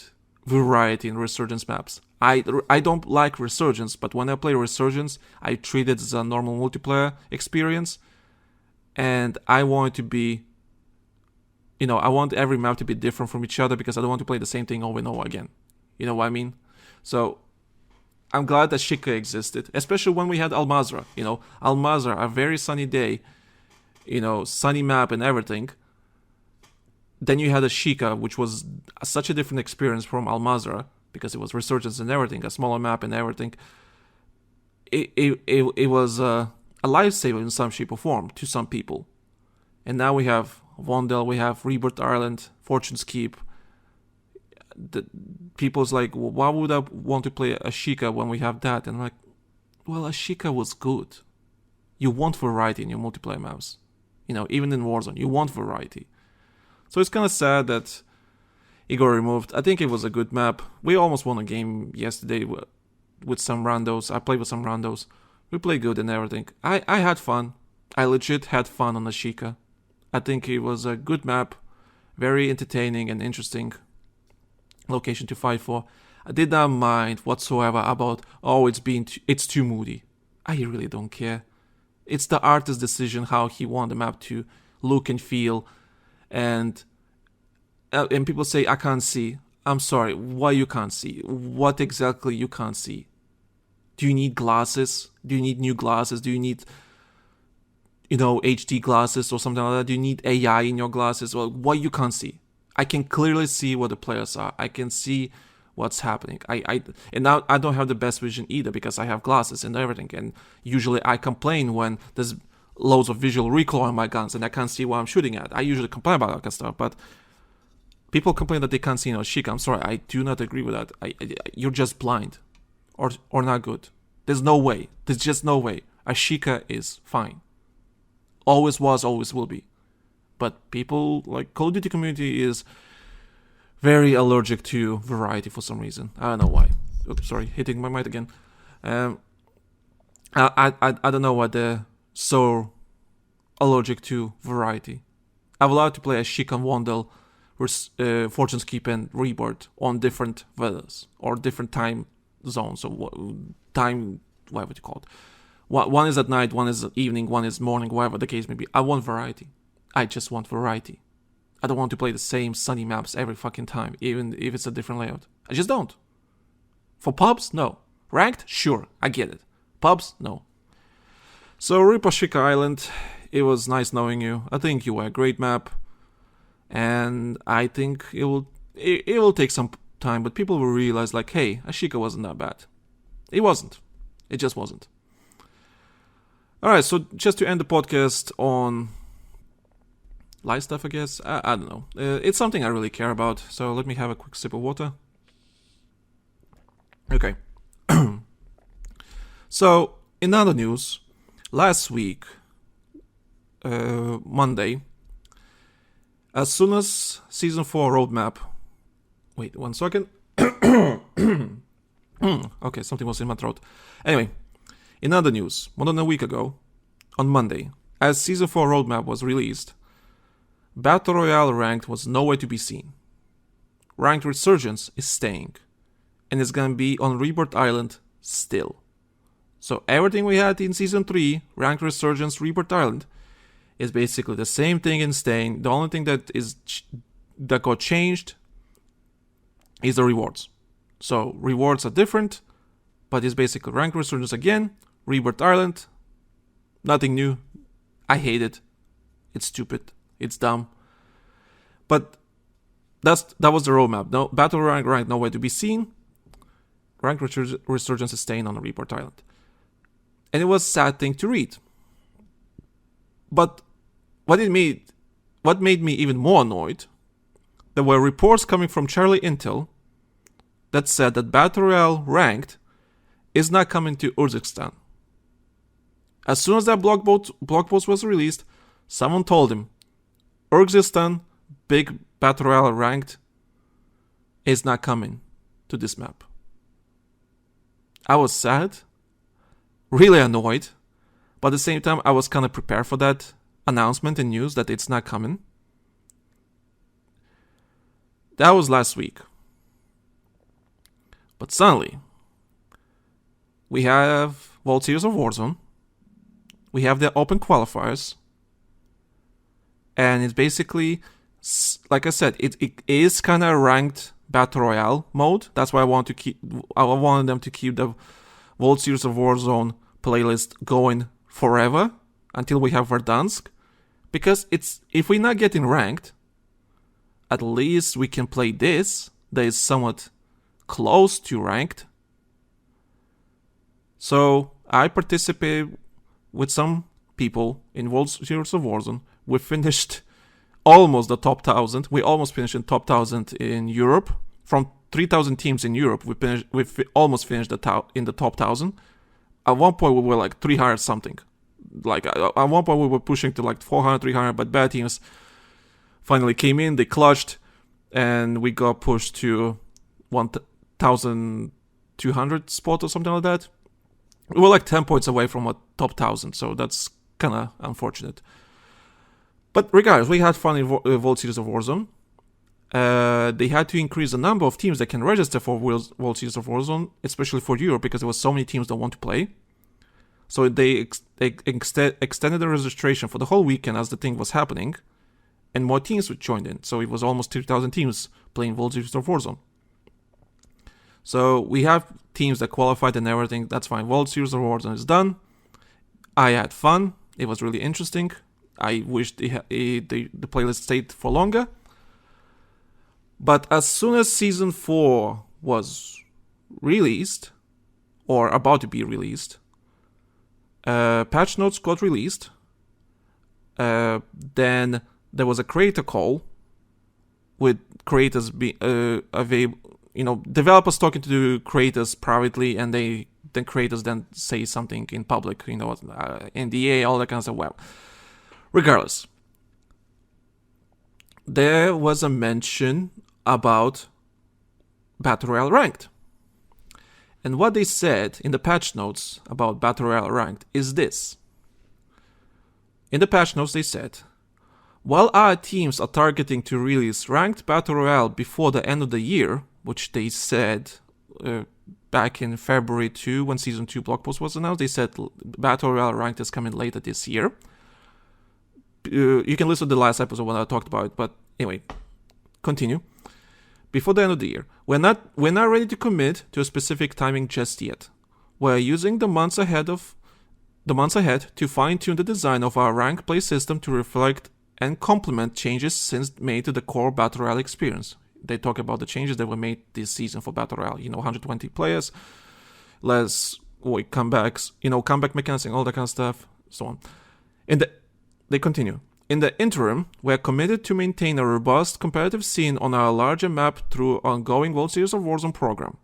variety in resurgence maps. I don't like resurgence, but when I play resurgence, I treat it as a normal multiplayer experience, and I want it to be, I want every map to be different from each other, because I don't want to play the same thing over and over again. You know what I mean? So I'm glad that Ashika existed, especially when we had Al-Mazrah. Al-Mazrah, a very sunny day, sunny map and everything. Then you had Ashika, which was such a different experience from Al-Mazrah, because it was resurgence and everything, a smaller map and everything. It was a lifesaver in some shape or form to some people. And now we have Vondel, we have Rebirth Island, Fortune's Keep. The people's like, well, why would I want to play Ashika when we have that? And I'm like, well, Ashika was good. You want variety in your multiplayer maps. Even in Warzone, you want variety. So it's kind of sad that it got removed. I think it was a good map. We almost won a game yesterday with some randos. I played with some randos. We played good and everything. I had fun. I legit had fun on Ashika. I think it was a good map. Very entertaining and interesting location to fight for. I did not mind whatsoever about, it's too moody. I really don't care. It's the artist's decision how he want the map to look and feel. And people say, I can't see. I'm sorry, why you can't see? What exactly you can't see? Do you need glasses? Do you need new glasses? Do you need, HD glasses or something like that? Do you need AI in your glasses? Well, what you can't see? I can clearly see what the players are. I can see what's happening. And now I don't have the best vision either, because I have glasses and everything. And usually I complain when there's loads of visual recoil on my guns and I can't see what I'm shooting at. I usually complain about that kind of stuff, but people complain that they can't see Ashika. I'm sorry, I do not agree with that. You're just blind, or not good. There's no way. There's just no way. Ashika is fine. Always was, always will be. But people, like Call of Duty community, is very allergic to variety for some reason. I don't know why. Oops, sorry, hitting my mic again. I don't know why they're so allergic to variety. I've allowed to play Ashika and Wandel, Fortune's Keep and Rebirth on different weathers or different time zones, or whatever you call it. One is at night, one is at evening, one is morning, whatever the case may be. I want variety. I just want variety. I don't want to play the same sunny maps every fucking time, even if it's a different layout. I just don't. For pubs, no. Ranked, sure, I get it. Pubs, no. So Rip Ashika Island, it was nice knowing you. I think you were a great map, and I think it will take some time, but people will realize, like, hey, Ashika wasn't that bad. It wasn't. It just wasn't. Alright, so just to end the podcast on light stuff, I guess. I don't know. It's something I really care about, so let me have a quick sip of water. Okay. So, in other news, last week, Monday, as soon as Season 4 roadmap... Wait, 1 second. Okay, something was in my throat. Anyway, in other news, more than a week ago, on Monday, as Season 4 roadmap was released, Battle Royale Ranked was nowhere to be seen. Ranked Resurgence is staying, and it's gonna be on Rebirth Island still. So everything we had in Season 3, Ranked Resurgence, Rebirth Island, is basically the same thing and staying. The only thing that got changed is the rewards. So rewards are different, but it's basically Ranked Resurgence again, Rebirth Island, nothing new. I hate it. It's stupid. It's dumb. But that was the roadmap. No Battle Rank ranked nowhere to be seen. Rank Resurgence is staying on the Rebirth Island. And it was a sad thing to read. But what made me even more annoyed, there were reports coming from Charlie Intel that said that Battle Royale Ranked is not coming to Uzbekistan. As soon as that blog post was released, someone told him, Uzbekistan big Battle Royale Ranked is not coming to this map. I was sad, really annoyed, but at the same time I was kind of prepared for that announcement and news that it's not coming. That was last week. But suddenly, we have World Series of Warzone, we have the open qualifiers, and it's basically, like I said, it is kind of ranked Battle Royale mode. That's why I wanted them to keep the World Series of Warzone playlist going forever until we have Verdansk. Because if we're not getting ranked, at least we can play this that is somewhat close to ranked. So I participated with some people in World Series of Warzone. We finished almost the top 1,000. We almost finished in top 1,000 in Europe. From 3,000 teams in Europe, we almost finished in the top 1,000. At one point, we were like 300 something. Like at one point, we were pushing to like 400, 300, but bad teams finally came in. They clutched, and we got pushed to 1,200 spot or something like that. We were like 10 points away from a top 1,000, so that's kind of unfortunate. But regardless, we had fun in World Series of Warzone. They had to increase the number of teams that can register for World Series of Warzone, especially for Europe, because there were so many teams that want to play. So they extended the registration for the whole weekend as the thing was happening, and more teams joined in. So it was almost 3,000 teams playing World Series of Warzone. So we have teams that qualified and everything. That's fine. World Series of Warzone is done. I had fun. It was really interesting. I wish the playlist stayed for longer. But as soon as Season 4 was released, or about to be released, patch notes got released. Then there was a creator call with creators available. Developers talking to the creators privately, and then creators then say something in public. NDA, all that kind of stuff. Well, regardless, there was a mention about Battle Royale Ranked. And what they said in the patch notes about Battle Royale Ranked is this. In the patch notes they said, while our teams are targeting to release Ranked Battle Royale before the end of the year, which they said back in February 2 when Season 2 blog post was announced, they said Battle Royale Ranked is coming later this year. You can listen to the last episode when I talked about it, but anyway, continue. Before the end of the year, we're not ready to commit to a specific timing just yet. We're using the months ahead to fine-tune the design of our rank play system to reflect and complement changes since made to the core Battle Royale experience. They talk about the changes that were made this season for Battle Royale. 120 players, less comebacks, comeback mechanics and all that kind of stuff, so on. They continue. In the interim, we are committed to maintain a robust competitive scene on our larger map through ongoing World Series of Warzone program.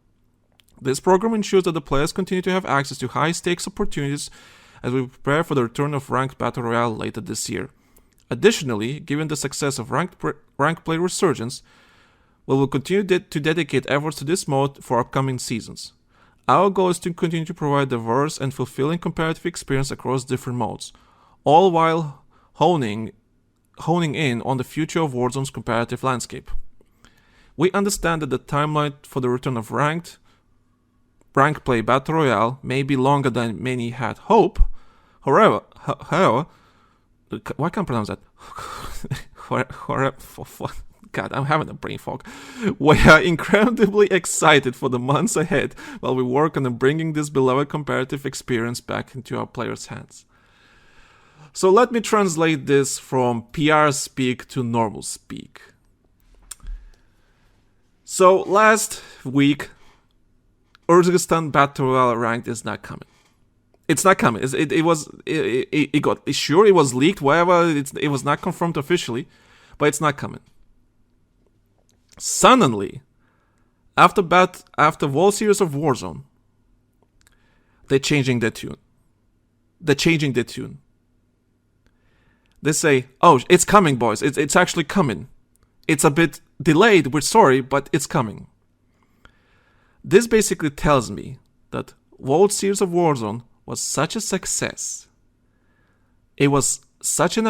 This program ensures that the players continue to have access to high-stakes opportunities as we prepare for the return of Ranked Battle Royale later this year. Additionally, given the success of Ranked Play Resurgence, we will continue to dedicate efforts to this mode for upcoming seasons. Our goal is to continue to provide diverse and fulfilling competitive experience across different modes, all while honing in on the future of Warzone's competitive landscape. We understand that the timeline for the return of Ranked Play Battle Royale may be longer than many had hoped. However, why can't I pronounce that? God, I'm having a brain fog. We are incredibly excited for the months ahead while we work on bringing this beloved competitive experience back into our players' hands. So let me translate this from PR speak to normal speak. So last week, Uzbekistan Battle Royale Ranked is not coming. It's not coming. It was leaked, whatever. It was not confirmed officially, but it's not coming. Suddenly, after World Series of Warzone, they're changing their tune. They say, "Oh, it's coming, boys. It's actually coming. It's a bit delayed. We're sorry, but it's coming." This basically tells me that World Series of Warzone was such a success. It was such an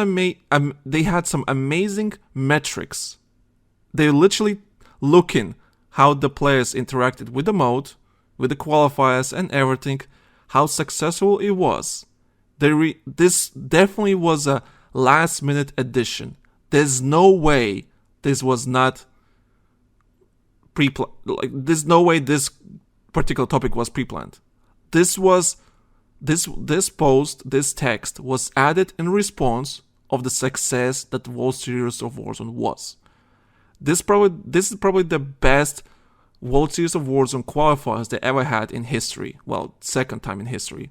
they had some amazing metrics. They're literally looking how the players interacted with the mode, with the qualifiers and everything, how successful it was. This definitely was a last-minute addition. There's no way this was not there's no way this particular topic was pre-planned. This text was added in response of the success that World Series of Warzone was. This is probably the best World Series of Warzone qualifiers they ever had in history. Well, second time in history.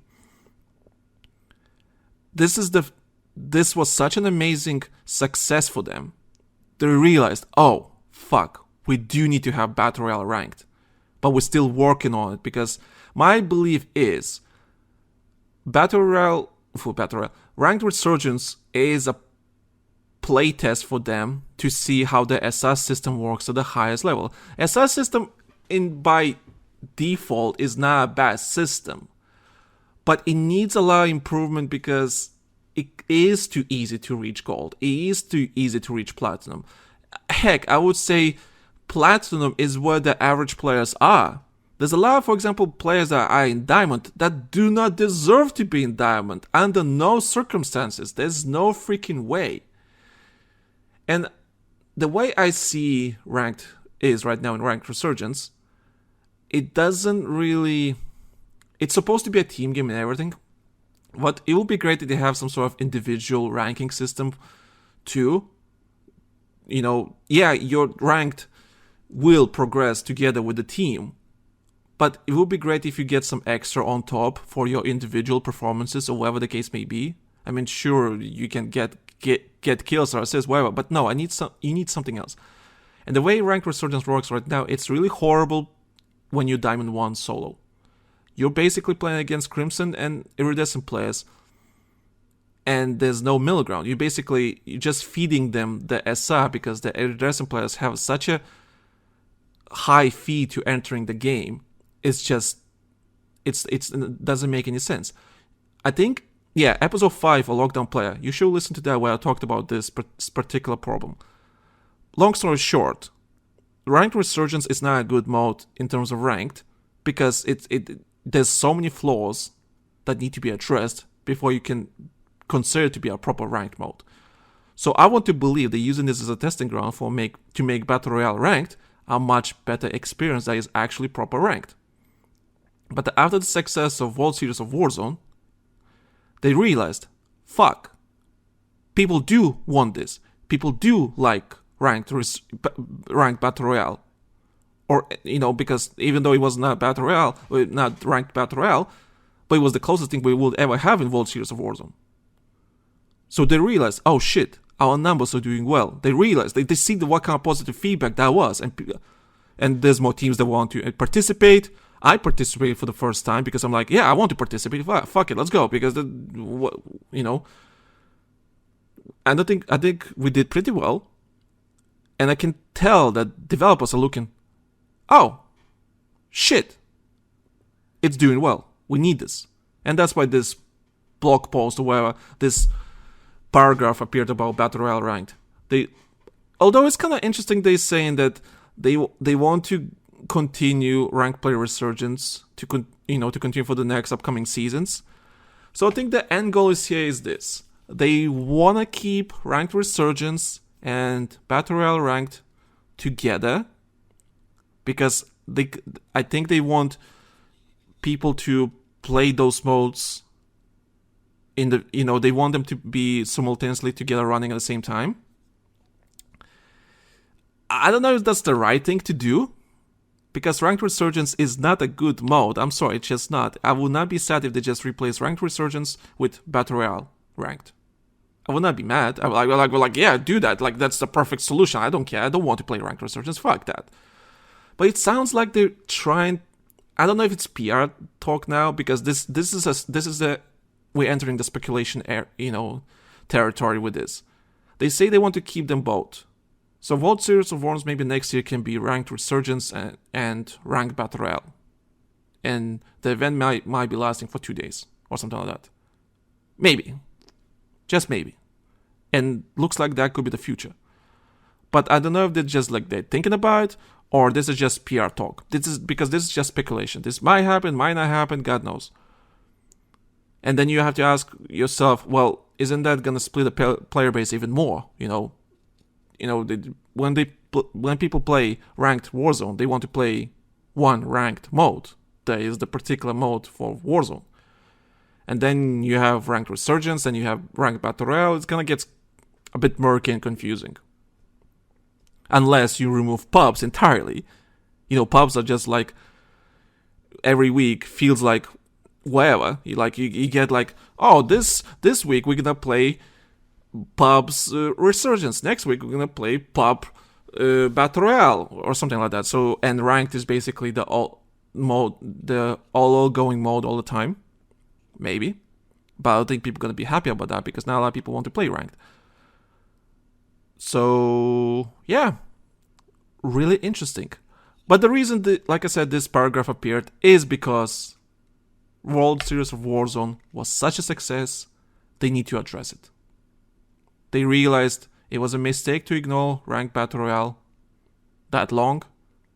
This was such an amazing success for them. They realized, oh, fuck, we do need to have Battle Royale ranked. But we're still working on it, because my belief is Battle Royale, Ranked Resurgence is a playtest for them to see how the SR system works at the highest level. SR system by default is not a bad system, but it needs a lot of improvement because it is too easy to reach gold. It is too easy to reach platinum. Heck, I would say platinum is where the average players are. There's a lot of, for example, players that are in diamond that do not deserve to be in diamond under no circumstances. There's no freaking way. And the way I see ranked is right now in Ranked Resurgence, it doesn't really... It's supposed to be a team game and everything, but it would be great if they have some sort of individual ranking system too. Your ranked will progress together with the team, but it would be great if you get some extra on top for your individual performances or whatever the case may be. I mean, sure, you can get kills or assists, whatever, but no, you need something else. And the way Ranked Resurgence works right now, it's really horrible when you Diamond 1 solo. You're basically playing against Crimson and Iridescent players, and there's no middle ground. You're just feeding them the SR because the Iridescent players have such a high fee to entering the game. It doesn't make any sense. I think, episode 5 of Lockdown Player, you should listen to that where I talked about this particular problem. Long story short, Ranked Resurgence is not a good mode in terms of ranked because there's so many flaws that need to be addressed before you can consider it to be a proper ranked mode. So I want to believe they're using this as a testing ground to make Battle Royale ranked a much better experience that is actually proper ranked. But after the success of World Series of Warzone, they realized, fuck, people do want this. People do like ranked Battle Royale. or because even though it was not Battle Royale, not ranked Battle Royale, but it was the closest thing we would ever have in World Series of Warzone. So they realized, oh shit, our numbers are doing well. They realized, they see what kind of positive feedback that was, and there's more teams that want to participate. I participated for the first time because I'm like, yeah, I want to participate. Fuck it, let's go, because and I think we did pretty well, and I can tell that developers are looking, oh, shit, it's doing well. We need this. And that's why this blog post or whatever, this paragraph appeared about Battle Royale ranked. Although it's kind of interesting, they're saying that they want to continue ranked player resurgence to continue for the next upcoming seasons. So I think the end goal is this. They want to keep ranked resurgence and Battle Royale ranked together because I think they want people to play those modes they want them to be simultaneously together running at the same time. I don't know if that's the right thing to do, because Ranked Resurgence is not a good mode. I'm sorry, it's just not. I would not be sad if they just replace Ranked Resurgence with Battle Royale ranked. I would not be mad. I would like, yeah, do that. Like, that's the perfect solution. I don't care. I don't want to play Ranked Resurgence. Fuck that. But it sounds like they're trying. I don't know if it's PR talk now, because this is we're entering the speculation territory with this. They say they want to keep them both. So World Series of Warzone maybe next year can be Ranked Resurgence and Ranked Battle Royale. And the event might be lasting for 2 days or something like that. Maybe. Just maybe. And looks like that could be the future. But I don't know if they're just like they're thinking about it, or this is just PR talk. This is just speculation. This might happen, might not happen, God knows. And then you have to ask yourself, well, isn't that gonna split the player base even more? When people play ranked Warzone, they want to play one ranked mode. That is the particular mode for Warzone. And then you have ranked Resurgence, and you have ranked Battle Royale. It's gonna get a bit murky and confusing. Unless you remove pubs entirely. Pubs are just like every week feels like whatever. You get like, oh, this week we're gonna play pubs Resurgence. Next week we're gonna play pub Battle Royale or something like that. So, and ranked is basically the all going mode all the time. Maybe. But I don't think people are gonna be happy about that, because not a lot of people want to play ranked. So, yeah. Really interesting. But the reason that, like I said, this paragraph appeared is because World Series of Warzone was such a success, they need to address it. They realized it was a mistake to ignore ranked Battle Royale that long,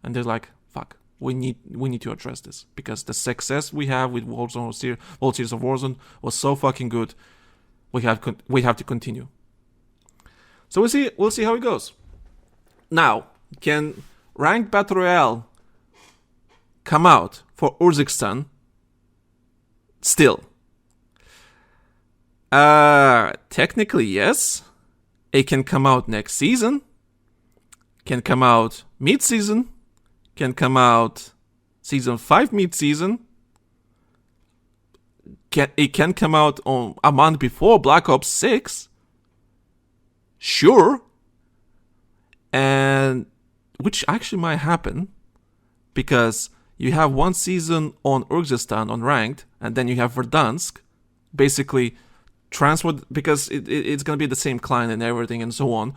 and they're like, fuck, we need to address this, because the success we have with World Series of Warzone was so fucking good. We have to continue. So we'll see how it goes. Now, can ranked Battle Royale come out for Uzbekistan still? Technically, yes. It can come out next season. Can come out mid-season. Can come out season 5 mid-season. It can come out on a month before Black Ops 6. Sure. And which actually might happen, because you have one season on Uzbekistan on ranked, and then you have Verdansk basically transferred, because it's going to be the same client and everything and so on.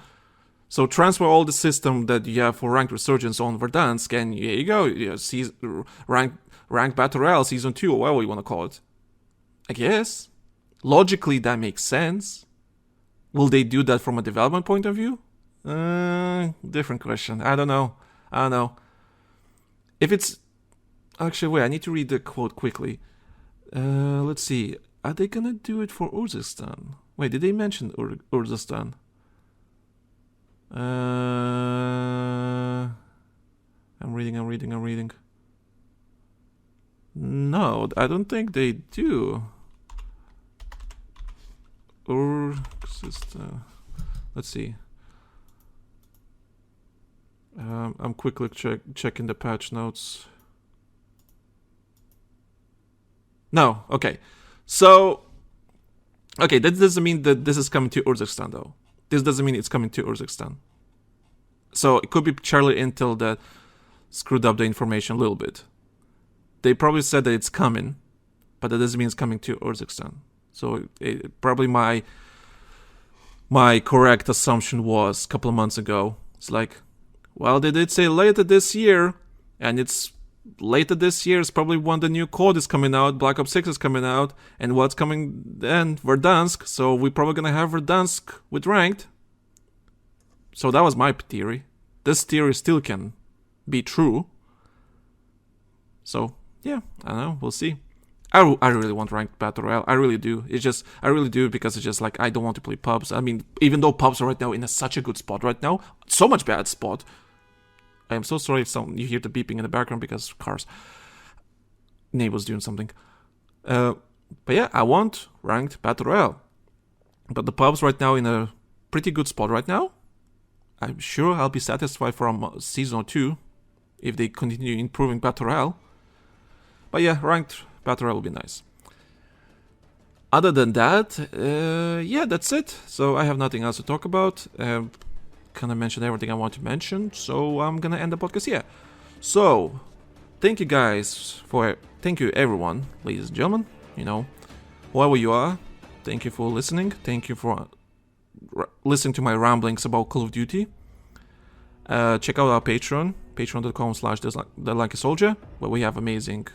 So transfer all the system that you have for ranked Resurgence on Verdansk, and here you go, ranked Battle Royale season 2, or whatever you want to call it. I guess logically that makes sense. Will they do that from a development point of view? Different question. I don't know. If it's... Actually, wait, I need to read the quote quickly. Let's see. Are they gonna do it for Uzbekistan? Wait, did they mention Uzbekistan? I'm reading. No, I don't think they do. Uzbekistan. Let's see. I'm quickly checking the patch notes. No, okay. So, okay, that doesn't mean that this is coming to Urzikstan, though. This doesn't mean it's coming to Urzikstan. So, it could be Charlie Intel that screwed up the information a little bit. They probably said that it's coming, but that doesn't mean it's coming to Urzikstan. So, probably my correct assumption was a couple of months ago. It's like, well, they did say later this year, and it's later this year is probably when the new code is coming out, Black Ops 6 is coming out, and what's coming then? Verdansk, so we're probably gonna have Verdansk with ranked. So that was my theory. This theory still can be true. So, yeah, I don't know, we'll see. I really want ranked Battle Royale. I really do. I really do because it's just like, I don't want to play pubs. I mean, even though pubs are right now in such a good spot right now, so much bad spot. I am so sorry if you hear the beeping in the background because cars. Neighbors doing something. But yeah, I want ranked Battle Royale. But the pubs right now in a pretty good spot right now. I'm sure I'll be satisfied from season 2 if they continue improving Battle Royale. But yeah, ranked Battle Royale will be nice. Other than that, yeah, that's it. So I have nothing else to talk about. Kind of mentioned everything I want to mention, so I'm gonna end the podcast here. So, thank you everyone, ladies and gentlemen, whoever you are, thank you for listening, thank you for listening to my ramblings about Call of Duty. Check out our Patreon, patreon.com/the Lanky Soldier, where we have amazing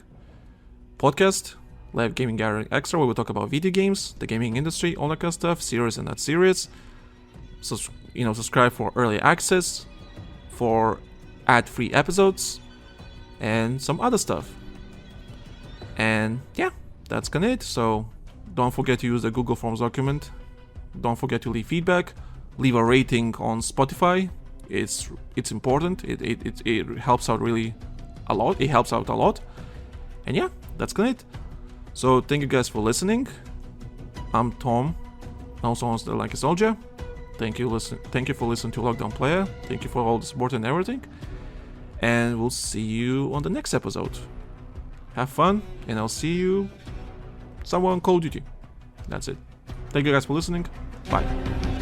podcast, Live Gaming Gathering Extra, where we talk about video games, the gaming industry, all that kind of stuff, serious and not serious. So, subscribe for early access, for ad-free episodes, and some other stuff. And yeah, that's kinda it. So don't forget to use the Google Forms document. Don't forget to leave feedback. Leave a rating on Spotify. It's important. It helps out really a lot. It helps out a lot. And yeah, that's kinda it. So thank you guys for listening. I'm Tom, also known as the Lanky Soldier. Thank you for listening to Lockdown Player. Thank you for all the support and everything. And we'll see you on the next episode. Have fun, and I'll see you somewhere on Call of Duty. That's it. Thank you guys for listening. Bye.